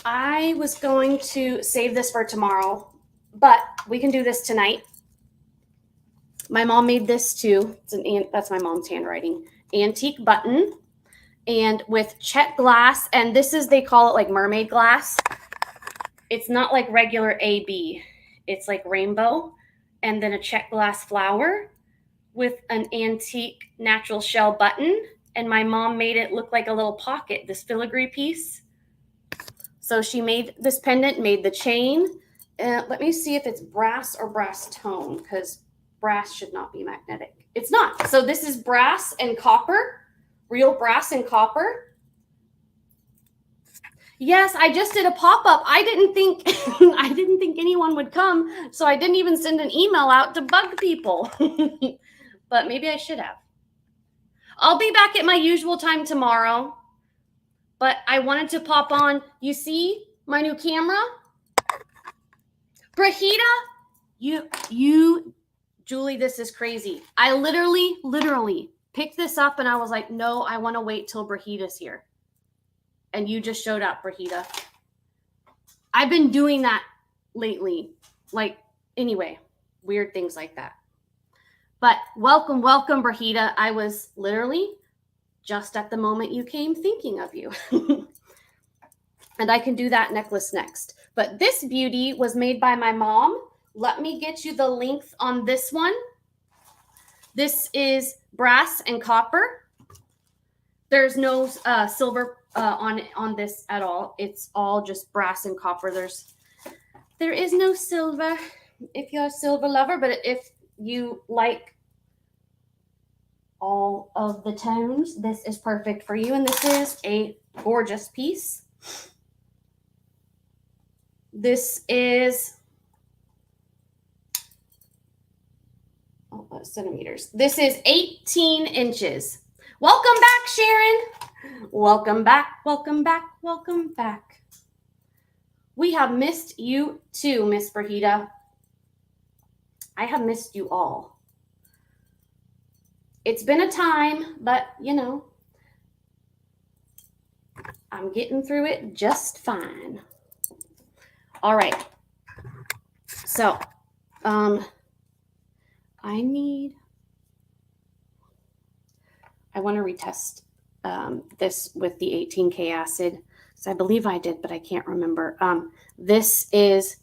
I was going to save this for tomorrow, but we can do this tonight. My mom made this too. That's my mom's handwriting. Antique button, and with check glass, and this is, they call it like mermaid glass. It's not like regular AB. It's like rainbow, and then a check glass flower with an antique natural shell button. And my mom made it look like a little pocket, this filigree piece. So she made this pendant, made the chain. Let me see if it's brass or brass tone, because brass should not be magnetic. It's not. So this is brass and copper, real brass and copper. Yes, I just did a pop-up. I didn't think I didn't think anyone would come, so I didn't even send an email out to bug people. But maybe I should have. I'll be back at my usual time tomorrow. But I wanted to pop on. You see my new camera? Brahita, you, Julie, this is crazy. I literally picked this up and I was like, no, I want to wait till Brahita's here. And you just showed up, Brahita. I've been doing that lately. Like, anyway, weird things like that. But welcome, Brahita. I was literally just at the moment you came thinking of you. And I can do that necklace next. But this beauty was made by my mom. Let me get you the length on this one. This is brass and copper. There's no silver on this at all. It's all just brass and copper. There is no silver if you're a silver lover, but if you like all of the tones, this is perfect for you. And this is a gorgeous piece. This is centimeters. This is 18 inches. Welcome back, Sharon. Welcome back, welcome back, welcome back. We have missed you too, Miss Brahita. I have missed you all. It's been a time, but you know, I'm getting through it just fine. All right. So, I want to retest this with the 18K acid. So I believe I did, but I can't remember. This is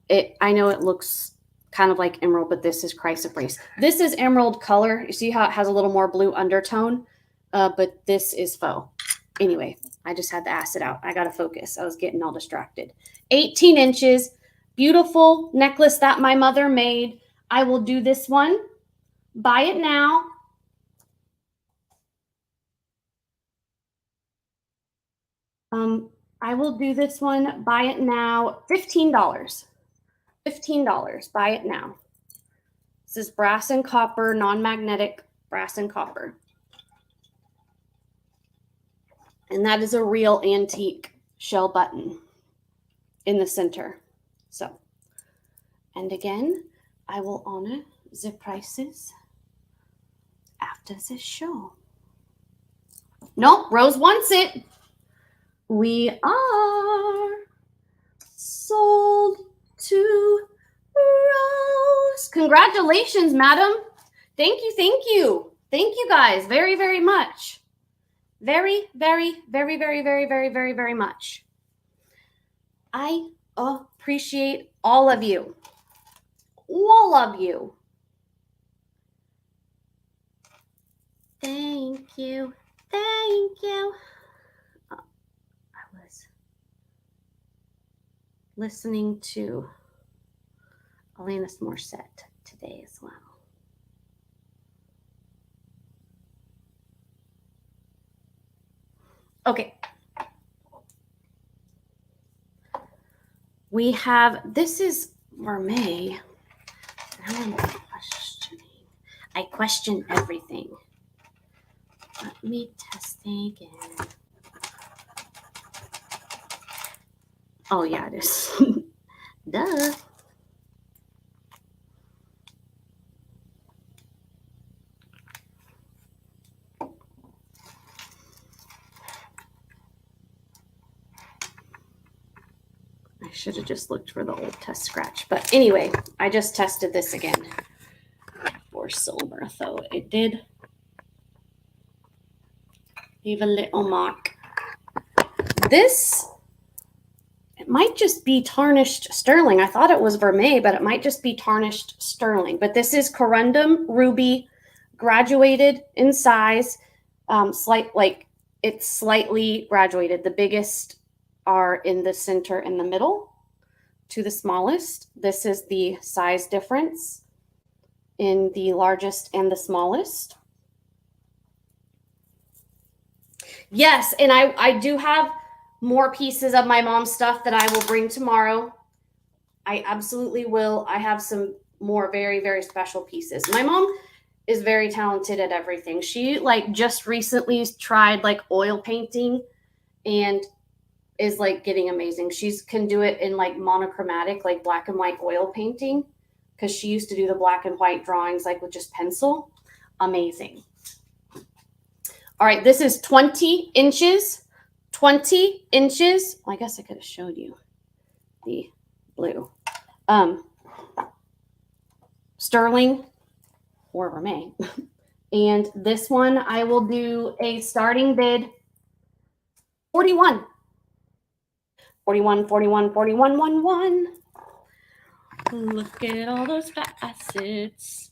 it. I know it looks kind of like emerald, but this is chrysoprase. This is emerald color. You see how it has a little more blue undertone, but this is faux. Anyway, I just had the acid out. I got to focus. I was getting all distracted. 18 inches, beautiful necklace that my mother made. I will do this one. Buy it now. I will do this one. Buy it now. $15. $15. Buy it now. This is brass and copper, non-magnetic brass and copper. And that is a real antique shell button in the center. So, and again, I will honor the prices after the show. Nope, Rose wants it. We are sold to Rose. Congratulations, madam. Thank you, thank you. Thank you guys very, very much. Very, very, very, very, very, very, very, very much. I appreciate all of you. All of you. Thank you. Thank you. I was listening to Alanis Morissette today as well. Okay. We have, this is Mermaid. Now I'm questioning. I question everything. Let me test again. Oh, yeah, it is. Duh. I should have just looked for the old test scratch. But anyway, I just tested this again for silver. So it did leave a little mark. This, it might just be tarnished sterling. I thought it was vermeil, but it might just be tarnished sterling. But this is corundum ruby, graduated in size, it's slightly graduated. The biggest are in the center and the middle to the smallest. This is the size difference in the largest and the smallest. Yes, and I do have more pieces of my mom's stuff that I will bring tomorrow. I absolutely will. I have some more very, very special pieces. My mom is very talented at everything. She like just recently tried like oil painting and is like getting amazing. She's can do it in like monochromatic, like black and white oil painting, because she used to do the black and white drawings like with just pencil. Amazing. All right, this is 20 inches. 20 inches. Well, I guess I could have showed you the blue. Sterling or Vermeil. And this one, I will do a starting bid 41. 41, 41, 41, 1, 1. Look at all those facets.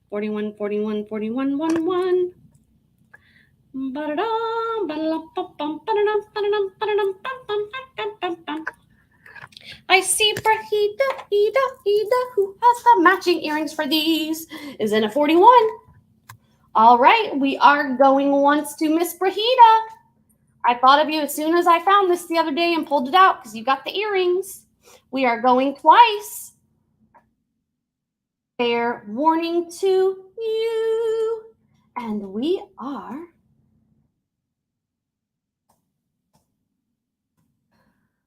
41, 41, 41, 1, 1. I see Brahida, who has the matching earrings for these, is in a 41. All right, we are going once to Miss Brahida. I thought of you as soon as I found this the other day and pulled it out because you got the earrings. We are going twice. Fair warning to you. And we are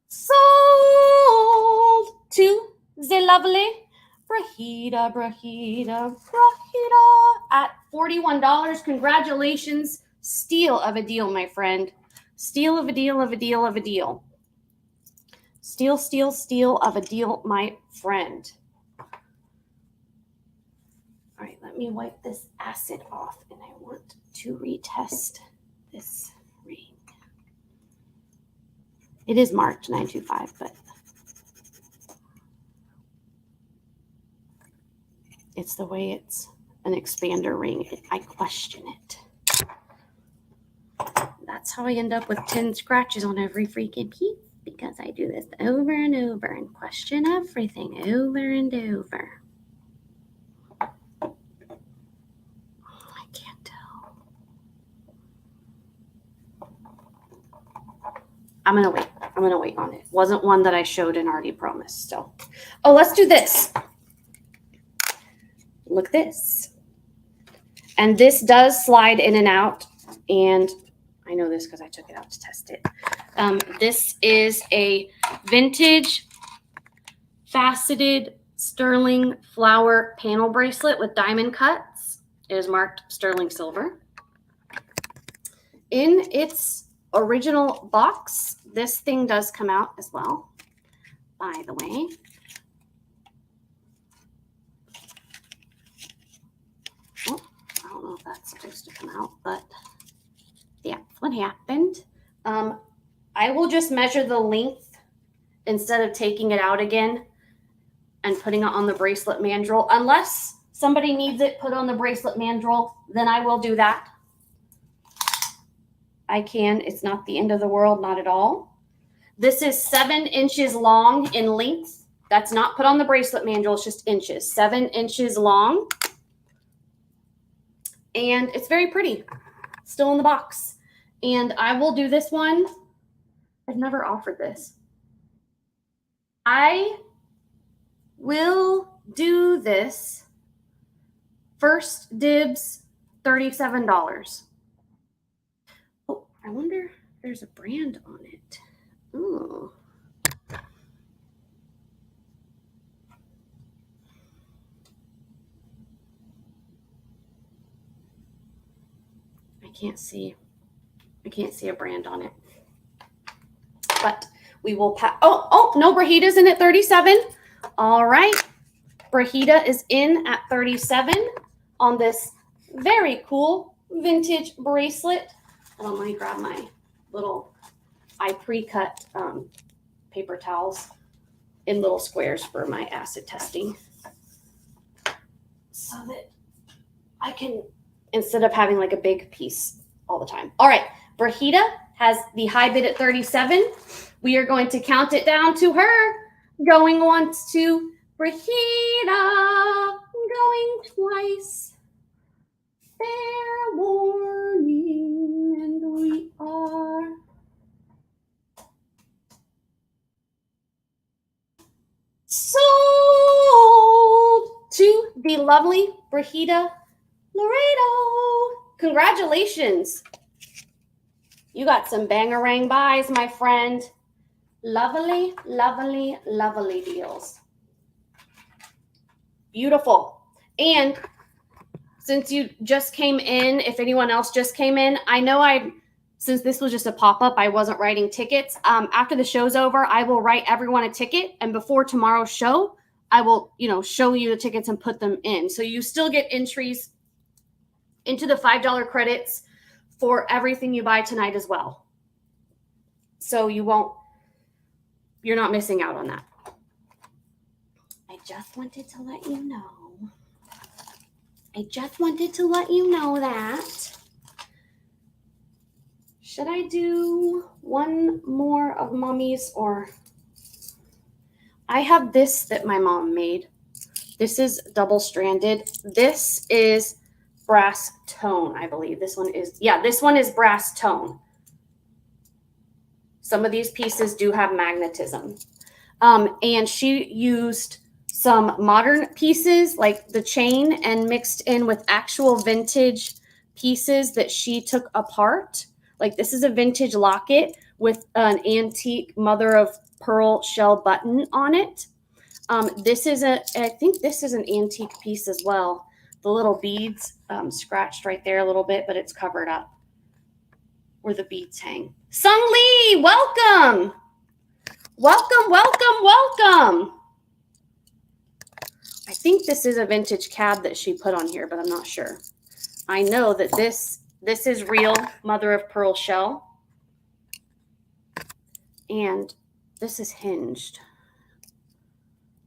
sold to the lovely Brahida at $41. Congratulations. Steal of a deal, my friend. Steal of a deal of a deal of a deal. Steal, steal, steal of a deal, my friend. All right, let me wipe this acid off, and I want to retest this ring. It is marked 925, but it's the way it's an expander ring. I question it. That's how I end up with 10 scratches on every freaking piece, because I do this over and over and question everything over and over. I can't tell. I'm going to wait. I'm going to wait on it. Wasn't one that I showed and already promised. So, oh, let's do this. Look at this. And this does slide in and out. And I know this because I took it out to test it. This is a vintage faceted sterling flower panel bracelet with diamond cuts. It is marked sterling silver. In its original box, this thing does come out as well, by the way. Oh, I don't know if that's supposed to come out, but yeah, what happened. I will just measure the length instead of taking it out again and putting it on the bracelet mandrel. Unless somebody needs it put on the bracelet mandrel, then I will do that. I can. It's not the end of the world, not at all. This is 7 inches long in length. That's not put on the bracelet mandrel, it's just inches. 7 inches long. And it's very pretty. Still in the box. And I will do this one. I've never offered this. I will do this. First dibs, $37. Oh, I wonder if there's a brand on it. Ooh. I can't see a brand on it. But we will pass. Oh, no, Brahida's in at 37. All right. Brahida is in at 37 on this very cool vintage bracelet. And let me grab my little, I pre-cut paper towels in little squares for my acid testing, so that I can, instead of having like a big piece all the time. All right. Brahida has the high bid at 37. We are going to count it down to her. Going once to Brahita, going twice. Fair warning, and we are sold to the lovely Brahita Laredo. Congratulations. You got some bangarang buys, my friend. Lovely, lovely, lovely deals. Beautiful. And since you just came in, if anyone else just came in, I know since this was just a pop-up, I wasn't writing tickets. After the show's over, I will write everyone a ticket. And before tomorrow's show, I will, show you the tickets and put them in. So you still get entries into the $5 credits for everything you buy tonight as well. So you're not missing out on that. I just wanted to let you know. That. Should I do one more of Mommy's, or I have this that my mom made. This is double-stranded. This is brass tone, I believe. This one is brass tone. Some of these pieces do have magnetism. And she used some modern pieces like the chain and mixed in with actual vintage pieces that she took apart. Like this is a vintage locket with an antique mother of pearl shell button on it. I think this is an antique piece as well. The little beads scratched right there a little bit, but it's covered up where the beads hang. Sung Lee, welcome. Welcome. I think this is a vintage cab that she put on here, but I'm not sure. I know that this is real mother of pearl shell. And this is hinged.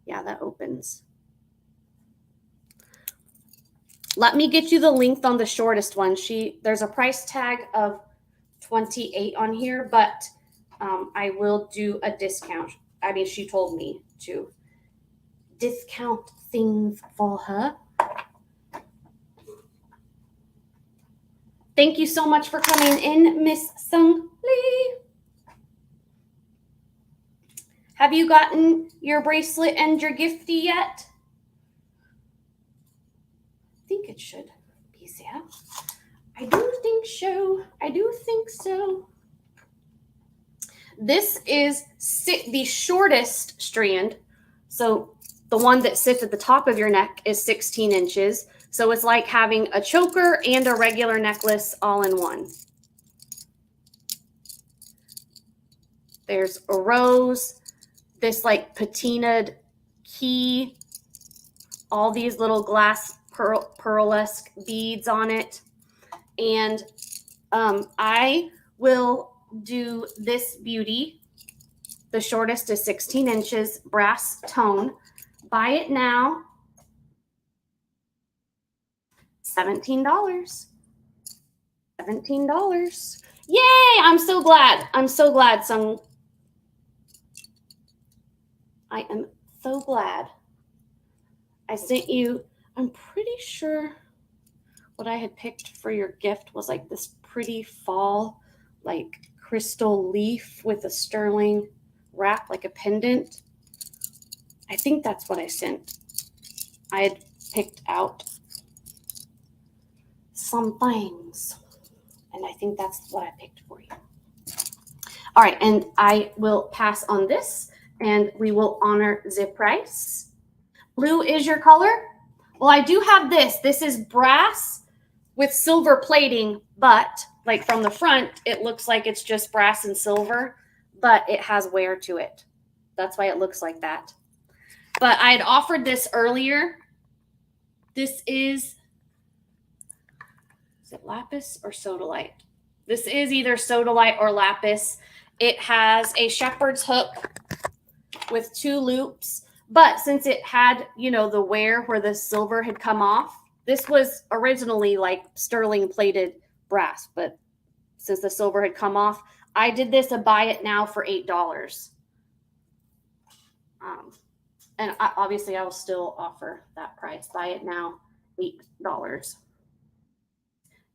Yeah, that opens. Let me get you the length on the shortest one. There's a price tag of $28 on here, but I will do a discount. I mean, she told me to discount things for her. Thank you so much for coming in, Miss Sung Lee. Have you gotten your bracelet and your gifty yet? I think it should be there. I do think so. This is the shortest strand. So the one that sits at the top of your neck is 16 inches. So it's like having a choker and a regular necklace all in one. There's a rose, this like patinaed key, all these little glass pearlesque beads on it. And I will do this beauty. The shortest is 16 inches, brass tone. Buy it now. $17. Yay! I'm so glad, Sung. I am so glad. I sent you, I'm pretty sure what I had picked for your gift was like this pretty fall, like crystal leaf with a sterling wrap, like a pendant. I think that's what I sent. I had picked out some things, and I think that's what I picked for you. All right, and I will pass on this, and we will honor the price. Blue is your color? Well, I do have this. This is brass with silver plating, but like from the front, it looks like it's just brass and silver, but it has wear to it. That's why it looks like that. But I had offered this earlier. This is it lapis or sodalite? This is either sodalite or lapis. It has a shepherd's hook with 2 loops, but since it had, the wear where the silver had come off, this was originally like sterling plated brass, but since the silver had come off, I did this a buy it now for $8. And obviously I will still offer that price. Buy it now, $8.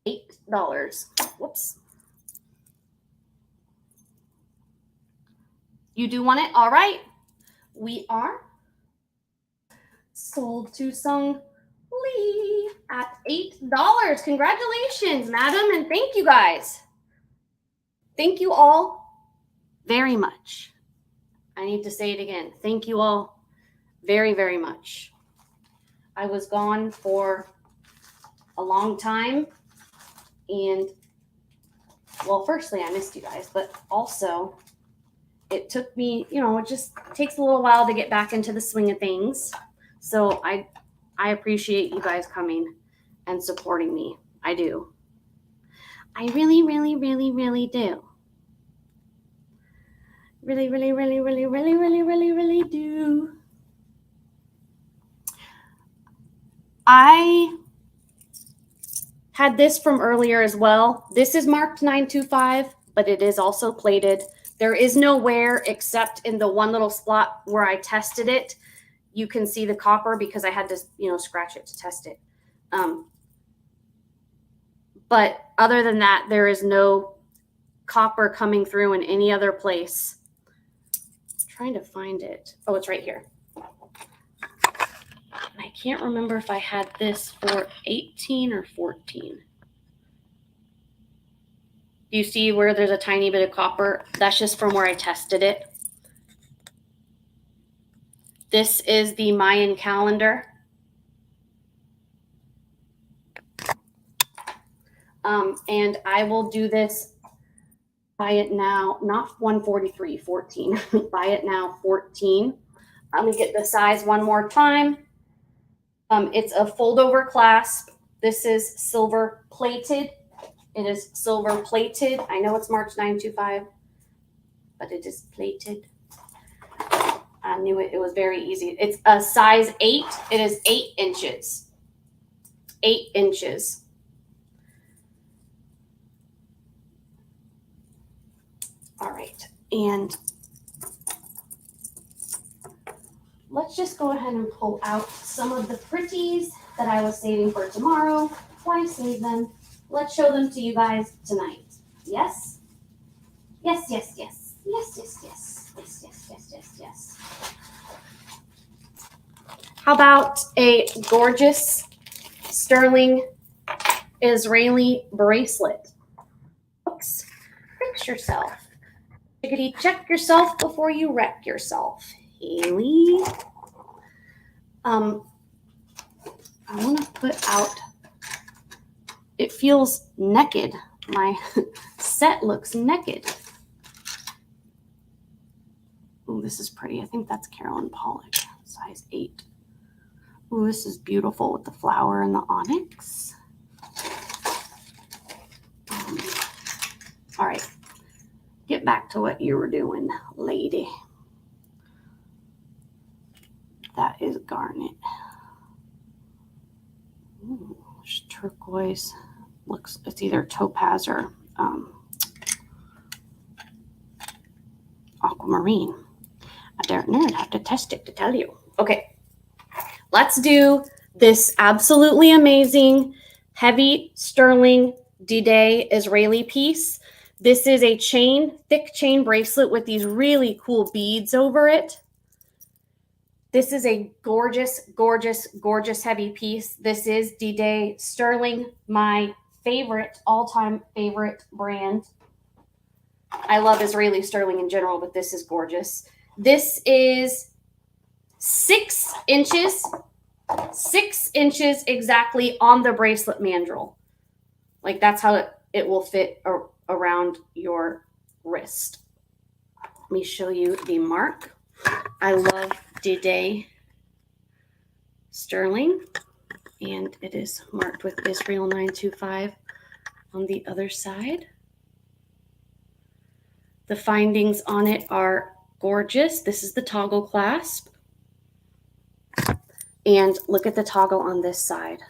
$8. Whoops. You do want it? All right. We are sold to Sung Lee at $8. Congratulations, madam, and thank you guys. Thank you all very much. I need to say it again. Thank you all very, very much. I was gone for a long time, and well, firstly, I missed you guys, but also it took me, it just takes a little while to get back into the swing of things. So I appreciate you guys coming and supporting me. I do. I really, really, really, really do. Really, really, really, really, really, really, really, really do. I had this from earlier as well. This is marked 925, but it is also plated. There is no wear except in the one little spot where I tested it. You can see the copper because I had to, scratch it to test it. But other than that, there is no copper coming through in any other place. I'm trying to find it. Oh, it's right here. I can't remember if I had this for 18 or 14. You see where there's a tiny bit of copper? That's just from where I tested it. This is the Mayan calendar. And I will do this, buy it now, not 143, 14. Buy it now, 14. Let me get the size one more time. It's a fold over clasp. This is silver plated. It is silver plated. I know it's marked 925, but it is plated. I knew it. It was very easy. It's a size 8. It is 8 inches. 8 inches. All right. And let's just go ahead and pull out some of the pretties that I was saving for tomorrow. Why save them? Let's show them to you guys tonight. Yes? Yes, yes, yes. Yes, yes, yes. Yes, yes, yes, yes, yes. How about a gorgeous sterling Israeli bracelet? Oops. Fix yourself. Chickadee, check yourself before you wreck yourself. Haley. I want to put out, it feels naked. My set looks naked. Oh, this is pretty. I think that's Carolyn Pollock, size 8. Oh, this is beautiful with the flower and the onyx. All right. Get back to what you were doing, lady. That is garnet. Ooh, turquoise. Looks, it's either topaz or aquamarine. I don't know. I'd have to test it to tell you. Okay. Let's do this absolutely amazing heavy sterling D-Day Israeli piece. This is a thick chain bracelet with these really cool beads over it. This is a gorgeous, gorgeous, gorgeous heavy piece. This is D-Day sterling, my favorite, all-time favorite brand. I love Israeli sterling in general, but this is gorgeous. This is 6 inches, 6 inches exactly on the bracelet mandrel. Like that's how it will fit around your wrist. Let me show you the mark. I love D-Day sterling, and it is marked with Israel 925 on the other side. The findings on it are gorgeous. This is the toggle clasp. And look at the toggle on this side.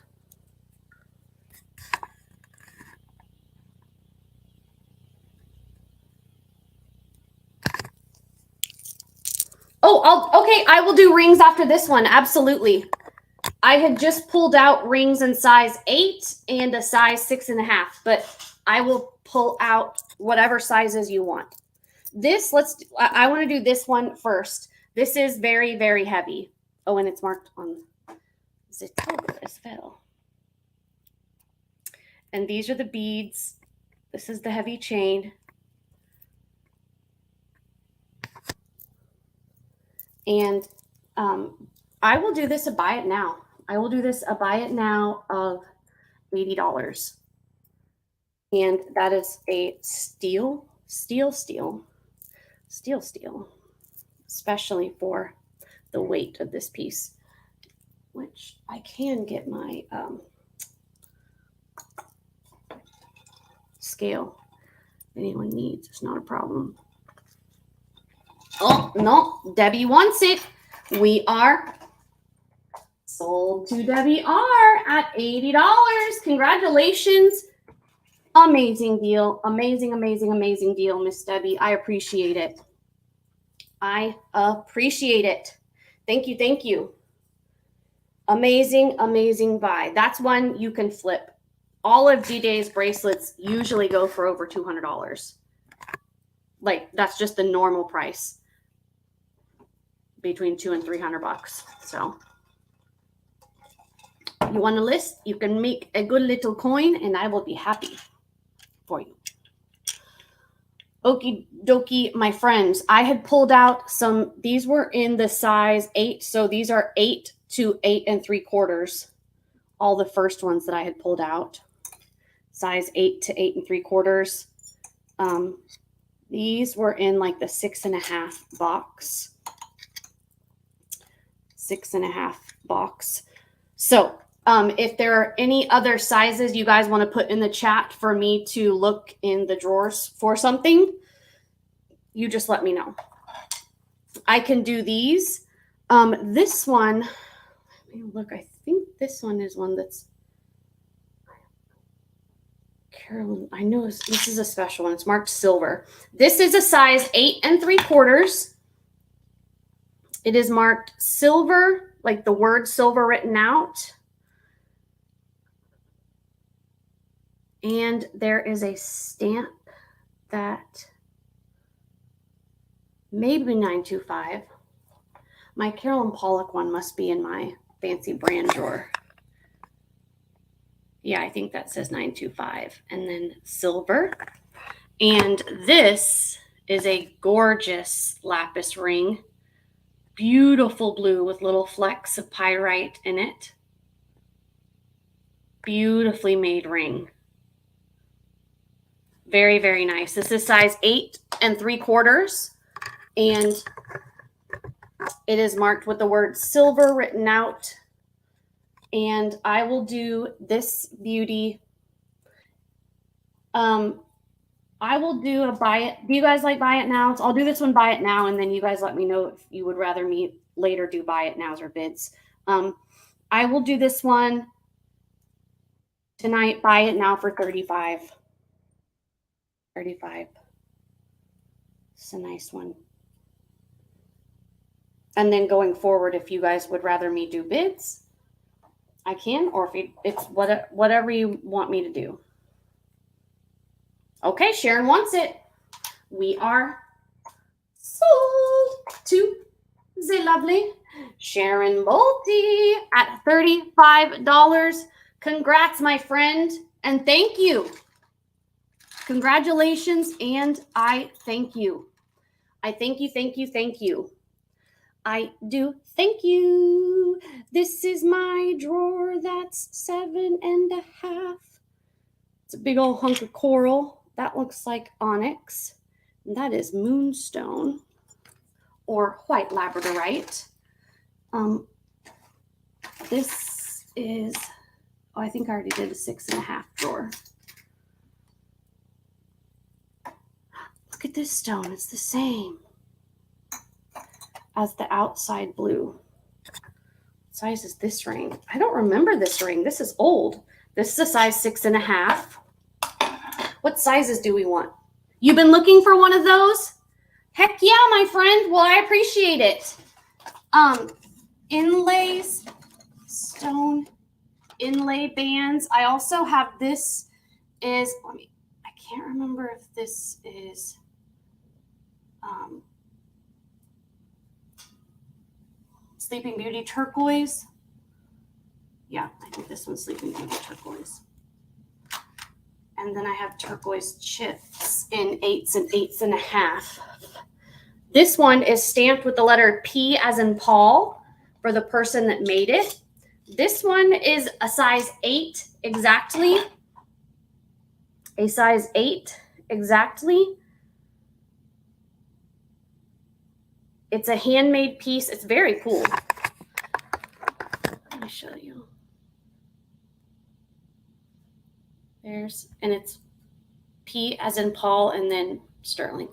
Okay, I will do rings after this one. Absolutely. I had just pulled out rings in size 8 and a size 6.5, but I will pull out whatever sizes you want. This, I want to do this one first. This is very, very heavy. Oh, and it's marked on Zitober as well. And these are the beads. This is the heavy chain. And I will do this a buy it now. I will do this a buy it now of $80. And that is a steel, especially for the weight of this piece, which I can get my scale if anyone needs. It's not a problem. Oh, no, Debbie wants it. We are sold to Debbie R at $80. Congratulations. Amazing deal. Amazing, amazing, amazing deal, Miss Debbie. I appreciate it. I appreciate it. Thank you. Thank you. Amazing, amazing buy. That's one you can flip. All of D-Day's bracelets usually go for over $200. Like, that's just the normal price. Between $200 and $300. So you want a list? You can make a good little coin and I will be happy for you. Okie dokie, my friends. I had pulled out some, these were in the size 8. So these are 8 to 8 3/4. All the first ones that I had pulled out. Size 8 to 8 3/4. These were in like the 6.5 box. 6.5 box. So if there are any other sizes you guys want to put in the chat for me to look in the drawers for something, you just let me know. I can do these. This one, let me look. I think this one is one that's Carolyn. I know this is a special one. It's marked silver. This is a size 8 3/4. It is marked silver, like the word silver written out. And there is a stamp that maybe 925. My Carolyn Pollock one must be in my fancy brand drawer. Yeah, I think that says 925. And then silver. And this is a gorgeous lapis ring. Beautiful blue with little flecks of pyrite in it. Beautifully made ring. Very, very nice. This is size 8 3/4. And it is marked with the word silver written out. And I will do this beauty. I will do a buy it. Do you guys like buy it now? So I'll do this one buy it now, and then you guys let me know if you would rather me later do buy it nows or bids. I will do this one tonight. Buy it now for $35. $35. It's a nice one. And then going forward, if you guys would rather me do bids, I can, or if it's whatever you want me to do. Okay, Sharon wants it. We are sold to the lovely Sharon Bolte at $35. Congrats, my friend, and thank you. Congratulations, and I thank you. I thank you, thank you, thank you. I do thank you. This is my drawer. That's 7.5. It's a big old hunk of coral. That looks like onyx. And that is moonstone or white labradorite. This is, oh, I think I already did a 6.5 drawer. Look at this stone. It's the same as the outside blue. What size is this ring? I don't remember this ring. This is old. This is a size 6.5. What sizes do we want? You've been looking for one of those? Heck yeah, my friend. Well, I appreciate it. Inlays, stone inlay bands. I also have this is, I can't remember if this is Sleeping Beauty turquoise. Yeah, I think this one's Sleeping Beauty turquoise. And then I have turquoise chips in 8s and 8.5. This one is stamped with the letter P as in Paul for the person that made it. This one is a size 8 exactly. A size 8 exactly. It's a handmade piece. It's very cool. Let me show you. And it's P as in Paul and then sterling.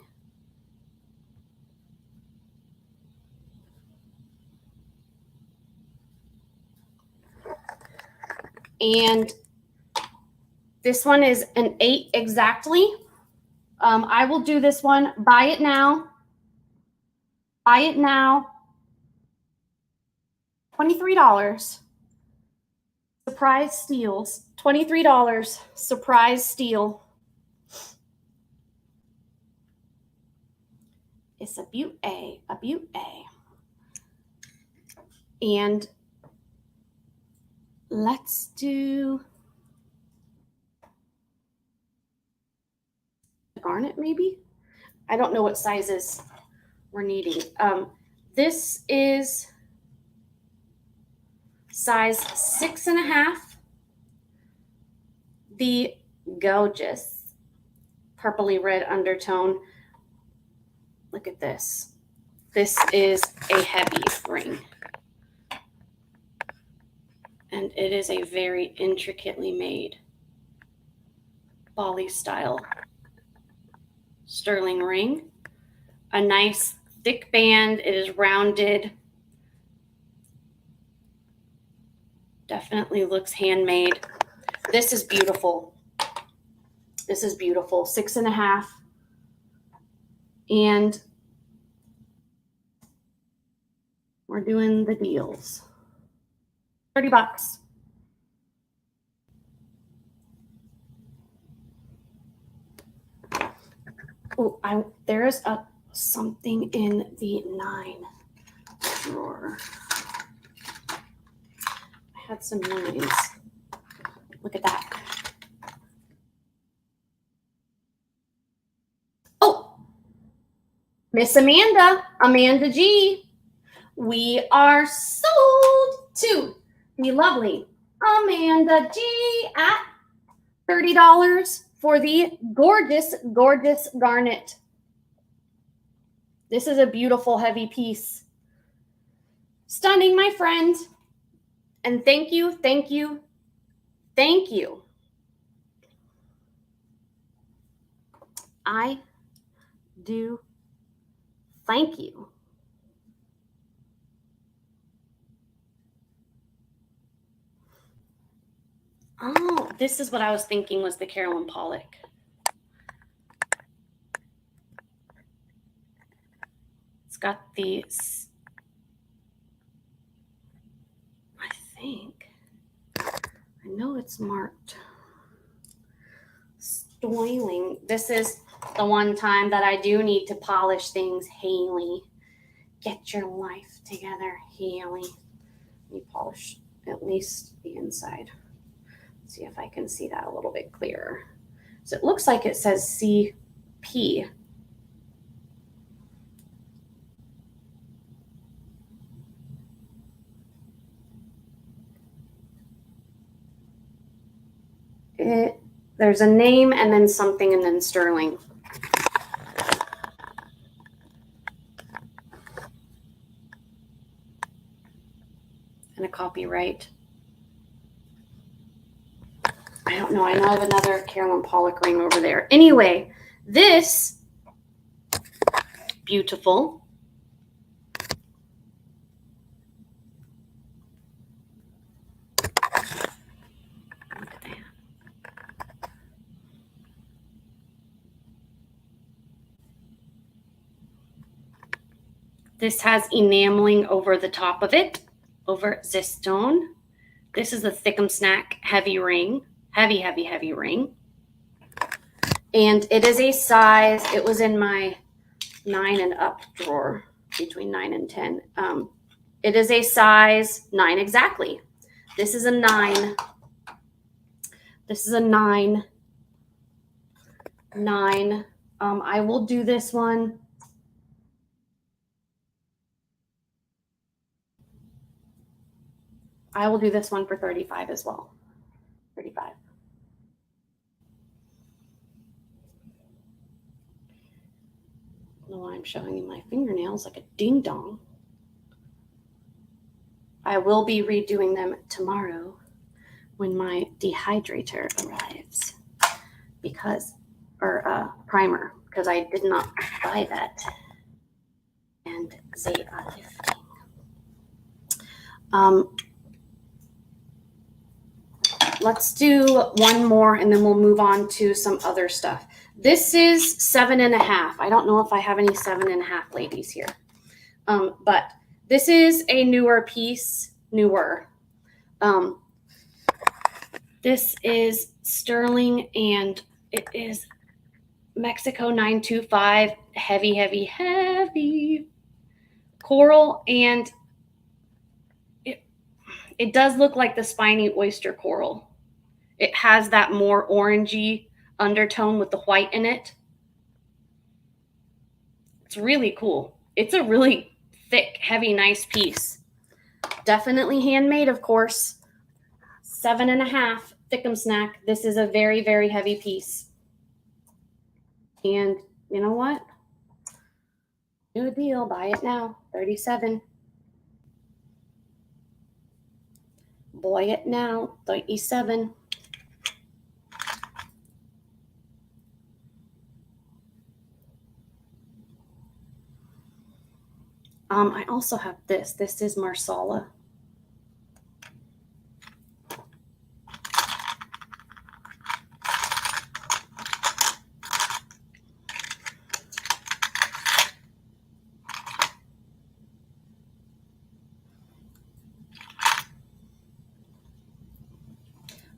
And this one is an 8 exactly. I will do this one. Buy it now. Buy it now. $23. Surprise steals. $23. Surprise steal. It's a beaut A. A beaut A. And let's do garnet maybe. I don't know what sizes we're needing. This is size 6.5. The gorgeous purpley red undertone. Look at this. This is a heavy ring. And it is a very intricately made Bali style sterling ring. A nice thick band. It is rounded. Definitely looks handmade. This is beautiful. This is beautiful. 6.5. And we're doing the deals. $30. Oh, there is something in the 9 drawer. I had some 9s. Look at that. Oh, Miss Amanda G. We are sold to the lovely Amanda G at $30 for the gorgeous, gorgeous garnet. This is a beautiful heavy piece. Stunning, my friend. And thank you, thank you, thank you. I do thank you. Oh, this is what I was thinking was the Carolyn Pollock. It's got these, I think, I know it's marked Stoiling. This is the one time that I do need to polish things. Haley, get your life together, Haley. Let me polish at least the inside. See if I can see that a little bit clearer. So it looks like it says CP. There's a name and then something and then sterling. And a copyright. I don't know. I know I have another Carolyn Pollock ring over there. Anyway, this beautiful This has enameling over the top of it, over this stone. This is the Thickum Snack heavy ring, heavy, heavy, heavy ring. And it is a size, it was in my 9 and up drawer, between 9 and 10. It is a size 9 exactly. This is a 9. This is a 9. 9. I will do this one. I will do this one for 35 as well. 35. I don't know why I'm showing you my fingernails like a ding dong. I will be redoing them tomorrow when my dehydrator arrives, because, or primer, because I did not buy that. And they are lifting. Let's do one more and then we'll move on to some other stuff. This is 7.5. I don't know if I have any 7.5 ladies here. But this is a newer piece, this is sterling and it is Mexico 925, heavy, heavy, heavy coral, and it does look like the spiny oyster coral. It has that more orangey undertone with the white in it. It's really cool. It's a really thick, heavy, nice piece. Definitely handmade, of course. 7.5 Thickum Snack. This is a very, very heavy piece. And you know what? Do a deal. Buy it now. 37. Buy it now. 37. I also have this. This is Marsala.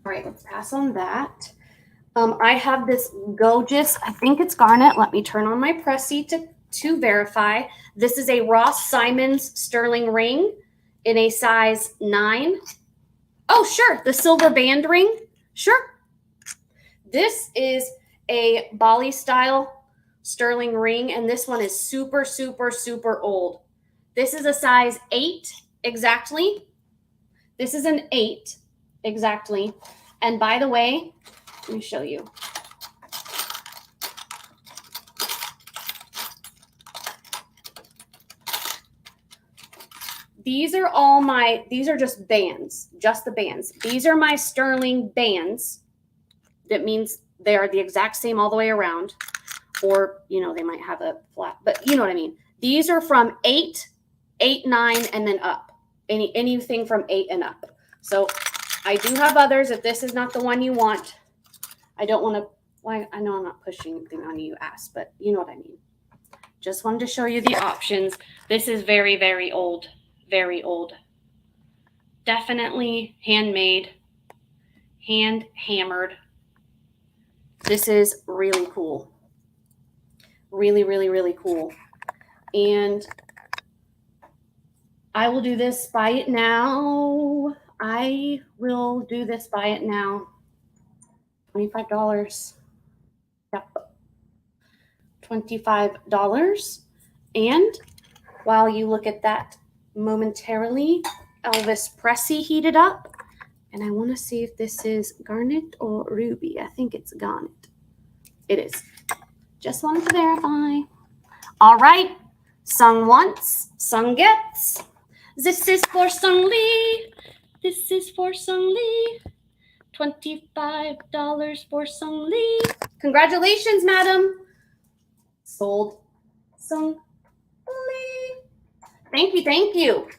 All right, let's pass on that. I have this gorgeous, I think it's garnet. Let me turn on my Pressy to verify. This is a Ross Simons sterling ring in a size 9. Oh, sure, the silver band ring. Sure. This is a Bali style sterling ring, and this one is super, super, super old. This is a size 8 exactly. This is an 8 exactly. And by the way, let me show you. These are just bands, just the bands. These are my sterling bands. That means they are the exact same all the way around. Or, you know, they might have a flat, but you know what I mean. These are from 8, 9, and then up. Anything from 8 and up. So I do have others. If this is not the one you want, I don't want to, well, I know I'm not pushing anything on you, ass, but you know what I mean. Just wanted to show you the options. This is very, very old. Very old. Definitely handmade, hand hammered. This is really cool. Really, really, really cool. And I will do this, buy it now. I will do this, buy it now. $25. Yep. $25. And while you look at that momentarily, Elvis Presley heated up. And I want to see if this is garnet or ruby. I think it's garnet. It is. Just wanted to verify. All right. Sung once, sung gets. This is for Sung Lee. This is for Sung Lee. $25 for Sung Lee. Congratulations, madam. Sold. Sung Lee. Thank you, thank you.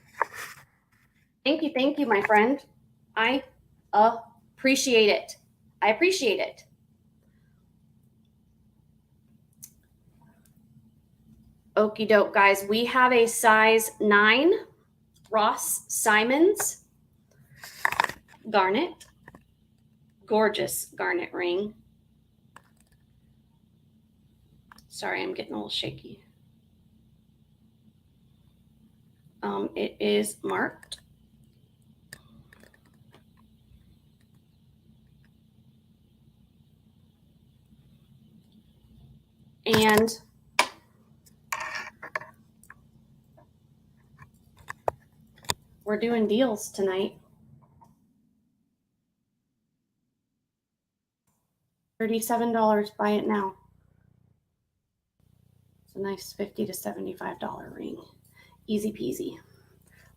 Thank you, my friend. I appreciate it. I appreciate it. Okie doke, guys. We have a size 9 Ross Simons garnet. Gorgeous garnet ring. Sorry, I'm getting a little shaky. It is marked. And we're doing deals tonight. $37, buy it now. It's a nice $50 to $75 ring. Easy peasy,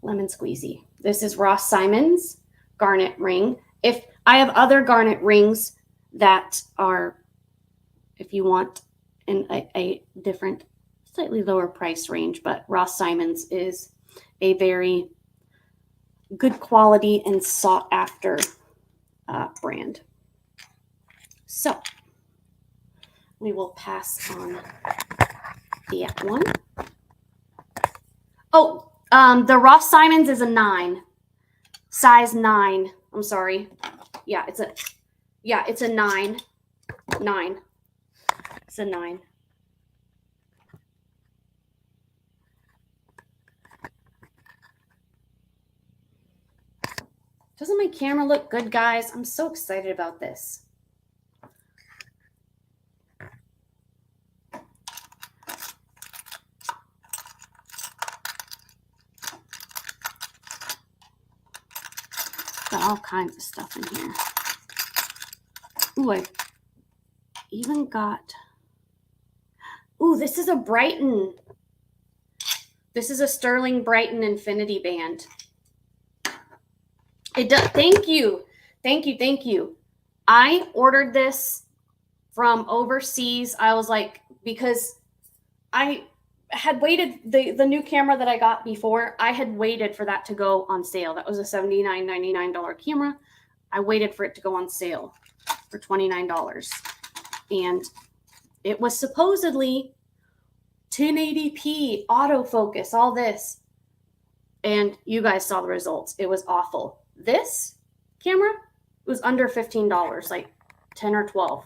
lemon squeezy. This is Ross Simons garnet ring. If I have other garnet rings that are, if you want in a different, slightly lower price range, but Ross Simons is a very good quality and sought after brand. So we will pass on that one. Oh, the Ross Simons is a 9, size 9. I'm sorry. Yeah, it's a 9. 9. It's a 9. Doesn't my camera look good, guys? I'm so excited about this. Got all kinds of stuff in here. Ooh, I even got, ooh, this is a Brighton. This is a Sterling Brighton Infinity Band. It does. Thank you. Thank you. Thank you. I ordered this from overseas. I was like, because I had waited, the new camera that I got before, I had waited for that to go on sale. That was a $79.99 camera. I waited for it to go on sale for $29. And it was supposedly 1080p, autofocus, all this. And you guys saw the results. It was awful. This camera was under $15, like 10 or 12,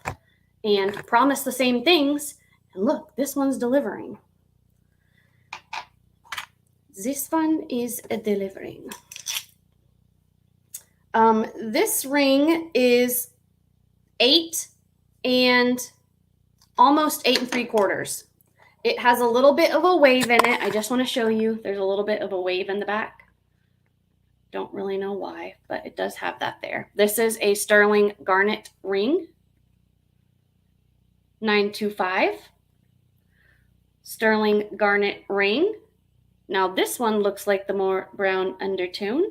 and promised the same things. And look, this one's delivering. This one is delivering. This ring is 8 and almost 8 3/4. It has a little bit of a wave in it. I just want to show you. There's a little bit of a wave in the back. Don't really know why, but it does have that there. This is a sterling garnet ring. 925. Sterling garnet ring. Now this one looks like the more brown undertone,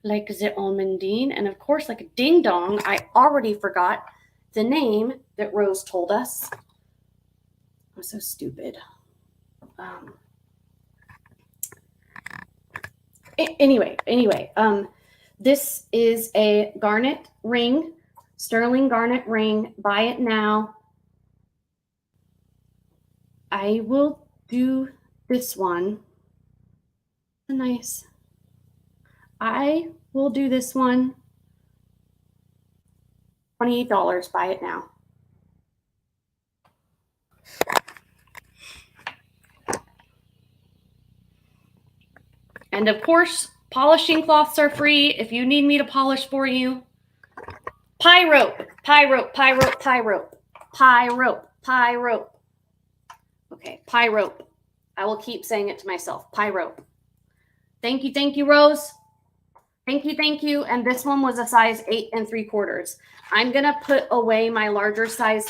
like the almondine, and of course like a ding dong. I already forgot the name that Rose told us. I'm so stupid. Anyway, this is a garnet ring, sterling garnet ring. Buy it now. I will do this one. Nice. I will do this one. $28. Buy it now. And of course, polishing cloths are free if you need me to polish for you. Pie rope, pie rope, pie rope, pie rope, pie rope, pie rope. Okay, pie rope. I will keep saying it to myself. Pie rope. Thank you, Rose. Thank you. And this one was a size 8 3/4. I'm going to put away my larger size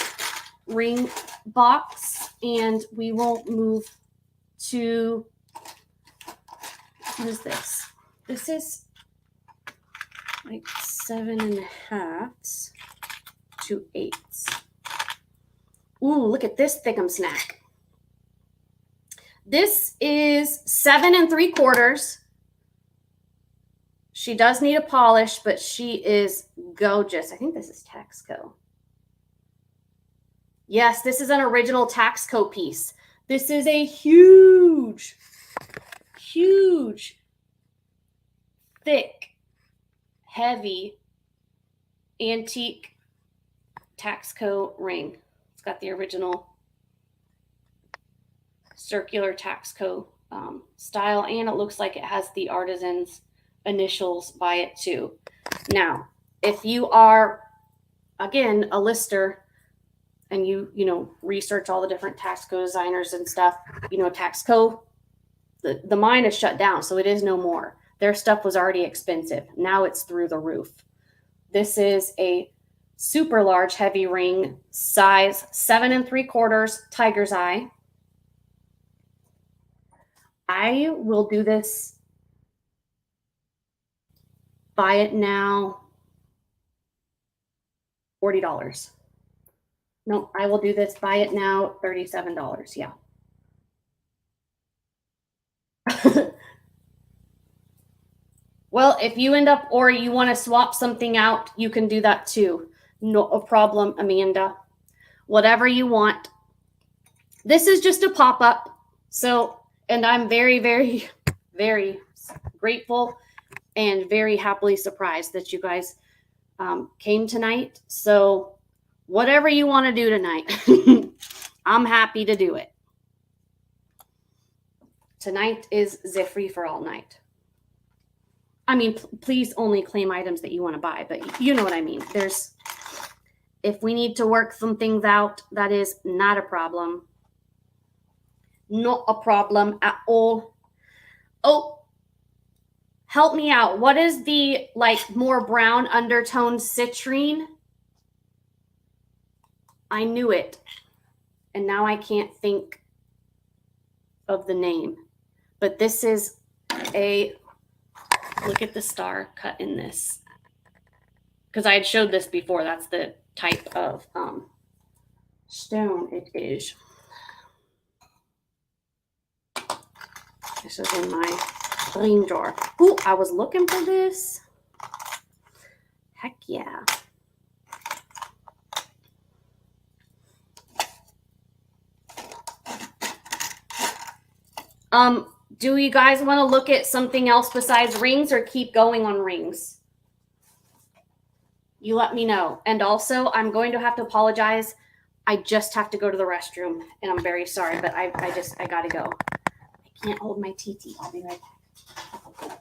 ring box and we will move to, what is this? This is like 7 1/2 to 8. Ooh, look at this Thickum snack. This is 7 3/4. She does need a polish, but she is gorgeous. I think this is Taxco. Yes, this is an original Taxco piece. This is a huge, huge, thick, heavy, antique Taxco ring. It's got the original circular Taxco style, and it looks like it has the artisan's initials by it too. Now, if you are, again, a lister and you research all the different Taxco designers and stuff, Taxco, the mine is shut down, so it is no more. Their stuff was already expensive. Now it's through the roof. This is a super large heavy ring, size 7 3/4 tiger's eye. I will do this, buy it now, $40. No, I will do this, buy it now, $37. Yeah. Well, if you end up, or you want to swap something out, you can do that too. No problem, Amanda. Whatever you want. This is just a pop-up. So, and I'm very, very, very grateful and very happily surprised that you guys came tonight. So whatever you want to do tonight, I'm happy to do it. Tonight is the free for all night. I mean, please only claim items that you want to buy, but you know what I mean. If we need to work some things out, that is not a problem. Not a problem at all. Oh, help me out. What is the more brown undertone citrine? I knew it. And now I can't think of the name. But this is look at the star cut in this. Because I had showed this before. That's the type of stone it is. This is in my ring drawer. Ooh, I was looking for this. Heck yeah. Do you guys want to look at something else besides rings, or keep going on rings? You let me know. And also, I'm going to have to apologize. I just have to go to the restroom, and I'm very sorry, but I gotta go. I can't hold my TT. I'll be right back.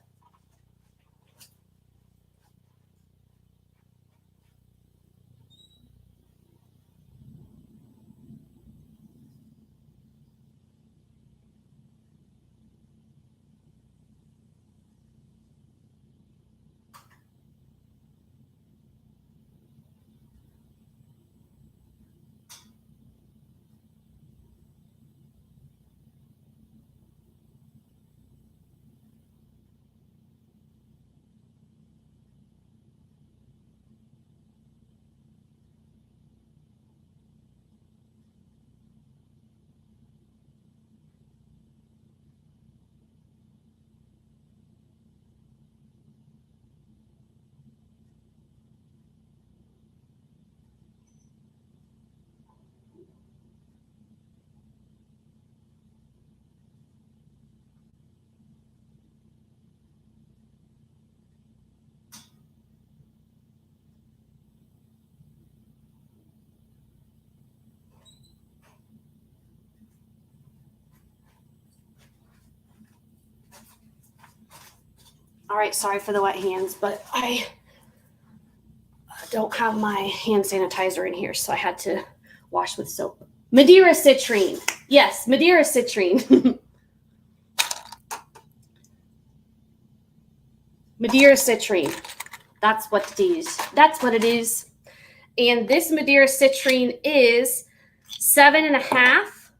All right, sorry for the wet hands, but I don't have my hand sanitizer in here, so I had to wash with soap. Madeira citrine. Yes, Madeira citrine. Madeira citrine. That's what it is. That's what it is. And this Madeira citrine is 7.5.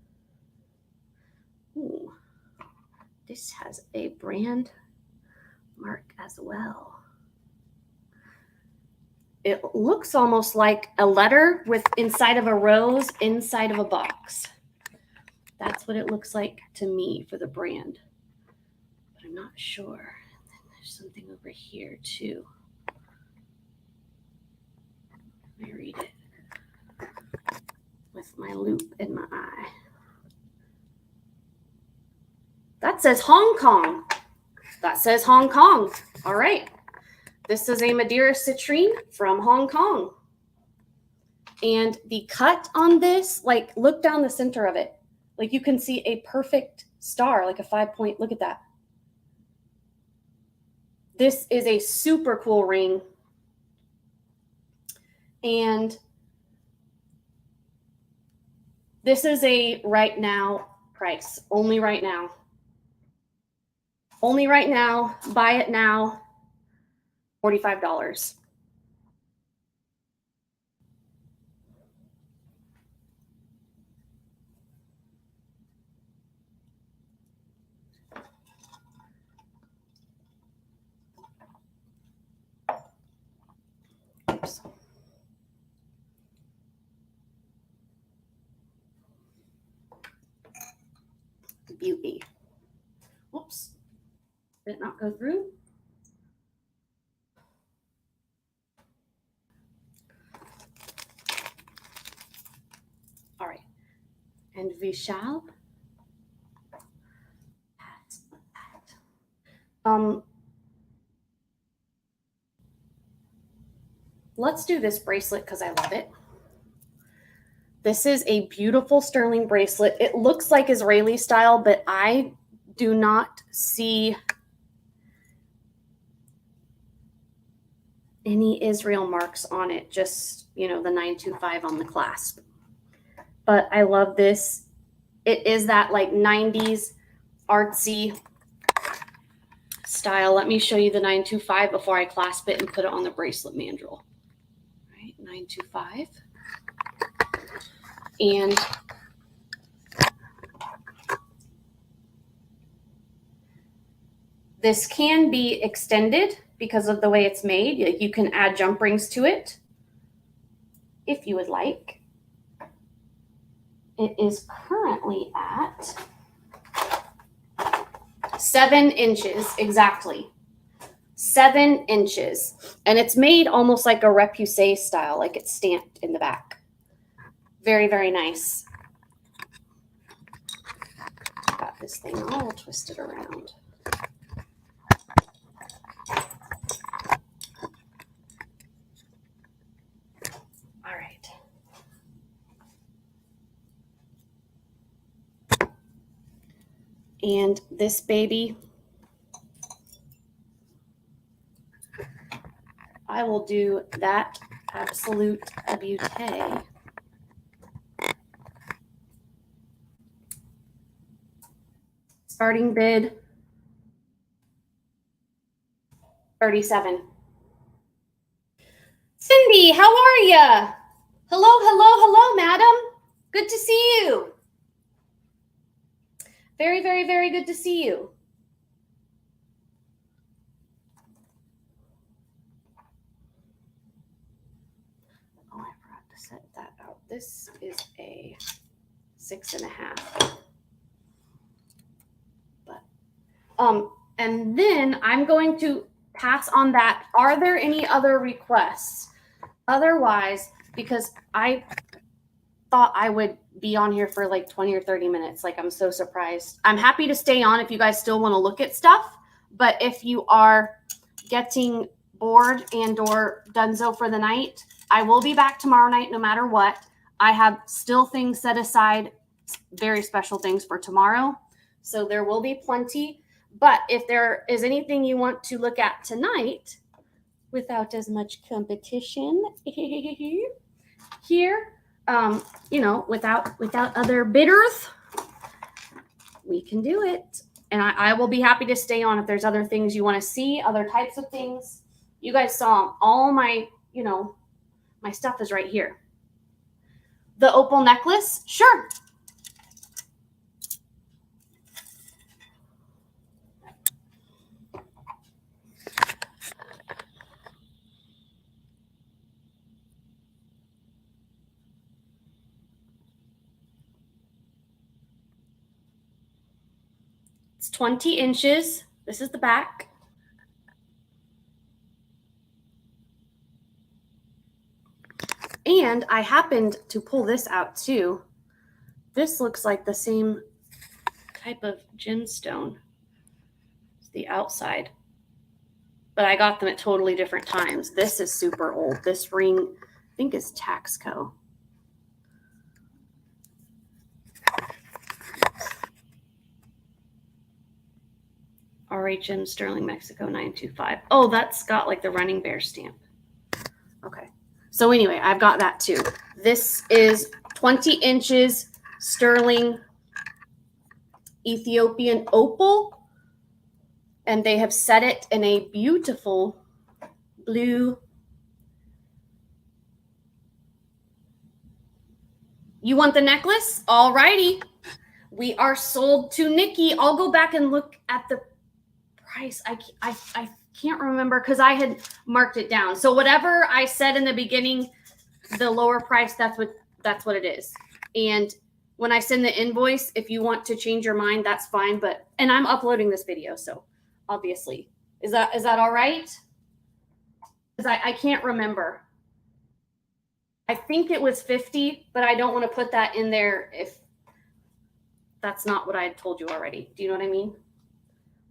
Ooh, this has a brand mark as well. It looks almost like a letter with inside of a rose, inside of a box. That's what it looks like to me for the brand, but I'm not sure. And then there's something over here too. Let me read it with my loop in my eye. that says Hong Kong. That says Hong Kong. All right. This is a Madeira citrine from Hong Kong. And the cut on this, like, look down the center of it. Like, you can see a perfect star, like a 5-point. Look at that. This is a super cool ring. And this is a right now price. Only right now. Only right now. Buy it now. $45. Oops. Beauty. Whoops. Did it not go through? All right. And Vishal. Let's do this bracelet because I love it. This is a beautiful sterling bracelet. It looks like Israeli style, but I do not see any Israel marks on it, just, you know, the 925 on the clasp. But I love this. It is that like 90s artsy style. Let me show you the 925 before I clasp it and put it on the bracelet mandrel. All right, 925. And this can be extended because of the way it's made. You can add jump rings to it if you would like. It is currently at 7 inches, exactly. 7 inches. And it's made almost like a repoussé style, like it's stamped in the back. Very, very nice. Got this thing all twisted around. All right. And this baby, I will do that absolute beauty. Starting bid, $37. Cindy, how are you? Hello, hello, hello, madam. Good to see you. Very, very, very good to see you. Oh, I forgot to set that out. This is a 6.5. And then I'm going to pass on that. Are there any other requests? Otherwise, because I thought I would be on here for like 20 or 30 minutes. Like, I'm so surprised. I'm happy to stay on if you guys still want to look at stuff. But if you are getting bored and or donezo for the night, I will be back tomorrow night no matter what. I have still things set aside, very special things for tomorrow. So there will be plenty. But if there is anything you want to look at tonight without as much competition here, you know, without other bidders, we can do it. And I will be happy to stay on if there's other things you want to see, other types of things. You guys saw all my, you know, my stuff is right here. The opal necklace, sure. It's 20 inches. This is the back. And I happened to pull this out too. This looks like the same type of gemstone. the outside. But I got them at totally different times. This is super old. This ring, I think, is Taxco. RHM Sterling, Mexico, 925. Oh, that's got like the Running Bear stamp. Okay. So anyway, I've got that too. This is 20 inches sterling Ethiopian opal. And they have set it in a beautiful blue. You want the necklace? All righty. We are sold to Nikki. I'll go back and look at the price. I can't remember because I had marked it down. So whatever I said in the beginning, the lower price, that's what it is. And when I send the invoice, if you want to change your mind, that's fine. And I'm uploading this video, so obviously, is that all right? Because I can't remember. I think it was 50, but I don't want to put that in there if that's not what I had told you already. Do you know what I mean?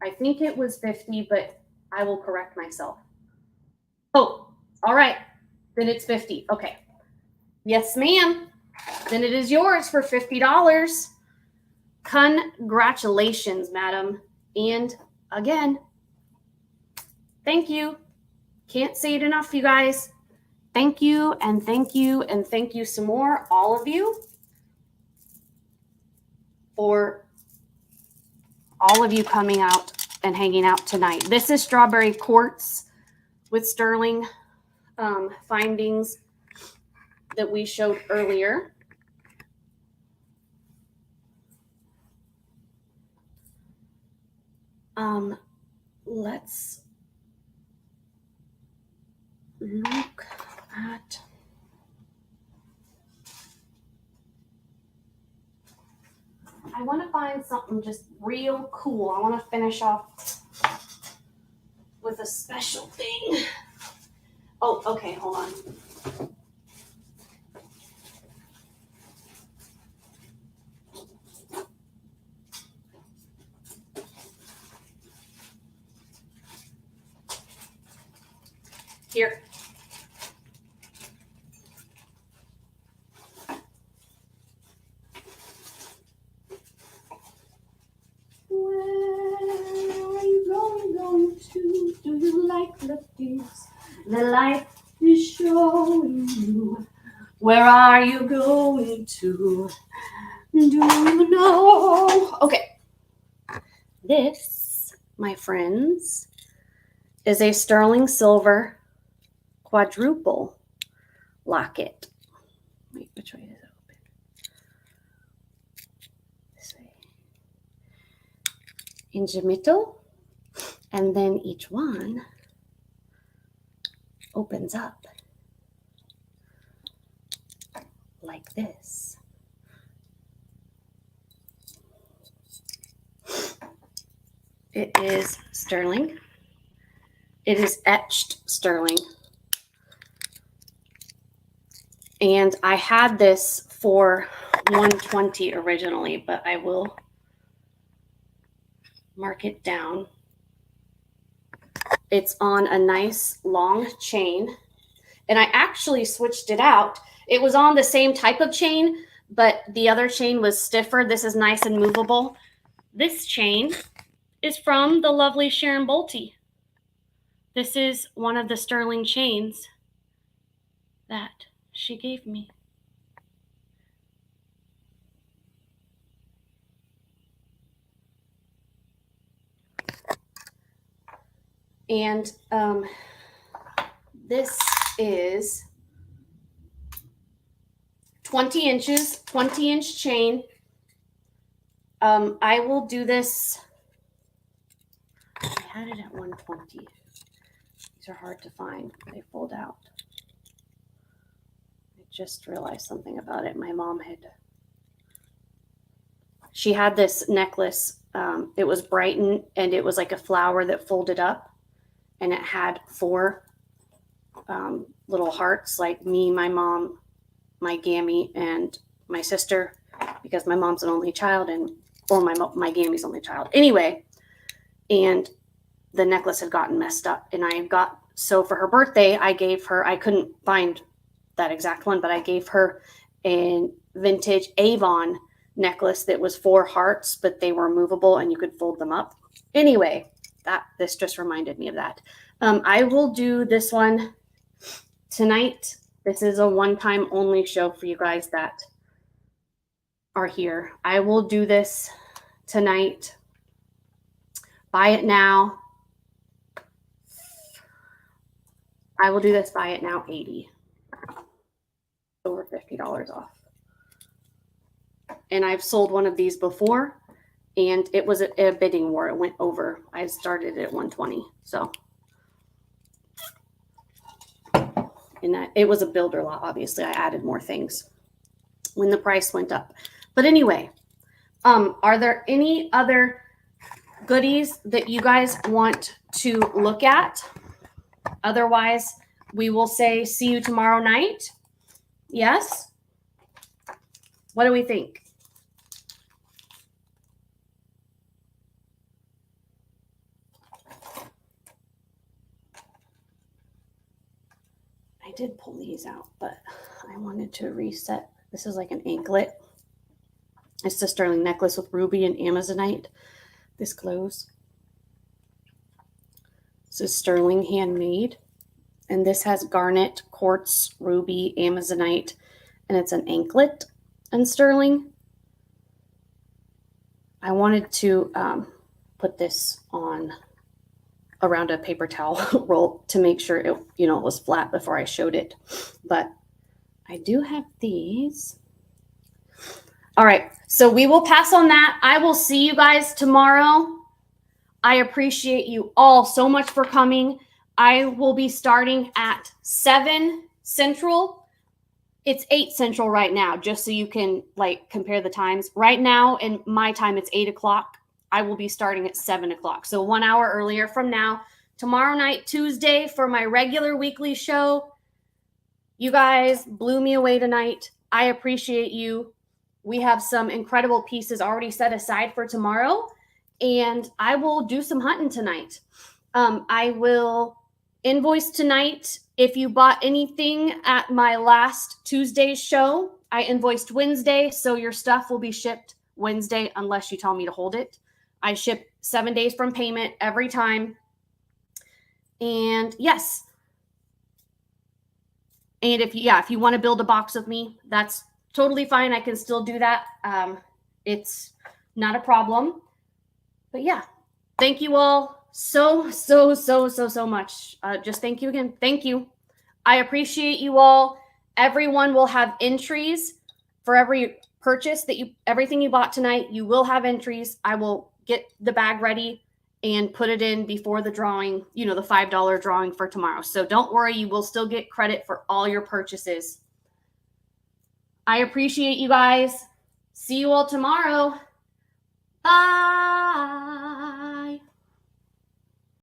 I think it was 50, but I will correct myself. Oh, all right. Then it's 50. Okay. Yes, ma'am. Then it is yours for $50. Congratulations, madam. And again, thank you. Can't say it enough, you guys. Thank you, and thank you, and thank you some more, all of you, for all of you coming out and hanging out tonight. This is Strawberry Quartz with sterling findings that we showed earlier. Let's look at I want to find something just real cool. I want to finish off with a special thing. Oh, okay, hold on. Here. Where are you going to? Do you like the things the life is showing you? Where are you going to? Do you know? Okay. This, my friends, is a sterling silver quadruple locket. Wait, which way is it open? This way. In the middle, and then each one opens up like this. It is sterling. It is etched sterling. And I had this for $120 originally, but I will mark it down. It's on a nice long chain. And I actually switched it out. It was on the same type of chain, but the other chain was stiffer. This is nice and movable. This chain is from the lovely Sharon Bolte. This is one of the sterling chains that she gave me. And this is 20 inches, 20-inch chain. I will do this. I had it at 120. These are hard to find. They fold out. I just realized something about it. My mom she had this necklace. It was Brighton, and it was like a flower that folded up. And it had 4 little hearts, like me, my mom, my Gammy, and my sister, because my mom's an only child, and my Gammy's only child. Anyway, and the necklace had gotten messed up. And so for her birthday, I couldn't find that exact one, but I gave her a vintage Avon necklace that was 4 hearts, but they were movable and you could fold them up. Anyway, this just reminded me of that. I will do this one tonight. This is a one-time only show for you guys that are here. I will do this tonight. Buy it now. I will do this buy it now 80. Over $50 off. And I've sold one of these before, and it was a bidding war. It went over. I started it at 120. So, and it was a builder lot. Obviously, I added more things when the price went up. But anyway, are there any other goodies that you guys want to look at? Otherwise, we will say see you tomorrow night. Yes? What do we think? I did pull these out, but I wanted to reset. This is like an anklet. It's the sterling necklace with ruby and amazonite. This glows. This is sterling handmade. And this has garnet, quartz, ruby, amazonite, and it's an anklet and sterling. I wanted to put this on around a paper towel roll to make sure it was flat before I showed it. But I do have these. All right, so we will pass on that. I will see you guys tomorrow. I appreciate you all so much for coming. I will be starting at 7 Central. It's 8 Central right now, just so you can compare the times. Right now, in my time, it's 8 o'clock. I will be starting at 7 o'clock. So 1 hour earlier from now. Tomorrow night, Tuesday, for my regular weekly show. You guys blew me away tonight. I appreciate you. We have some incredible pieces already set aside for tomorrow. And I will do some hunting tonight. I will invoice tonight. If you bought anything at my last Tuesday's show, I invoiced Wednesday, so your stuff will be shipped Wednesday unless you tell me to hold it. I ship 7 days from payment every time. And yes. And if you want to build a box with me, that's totally fine. I can still do that. It's not a problem. But yeah, thank you all so much. Just thank you again. Thank you. I appreciate you all. Everyone will have entries for every purchase everything you bought tonight. You will have entries. I will get the bag ready and put it in before the drawing, the $5 drawing for tomorrow. So don't worry, you will still get credit for all your purchases. I appreciate you guys. See you all tomorrow. Bye.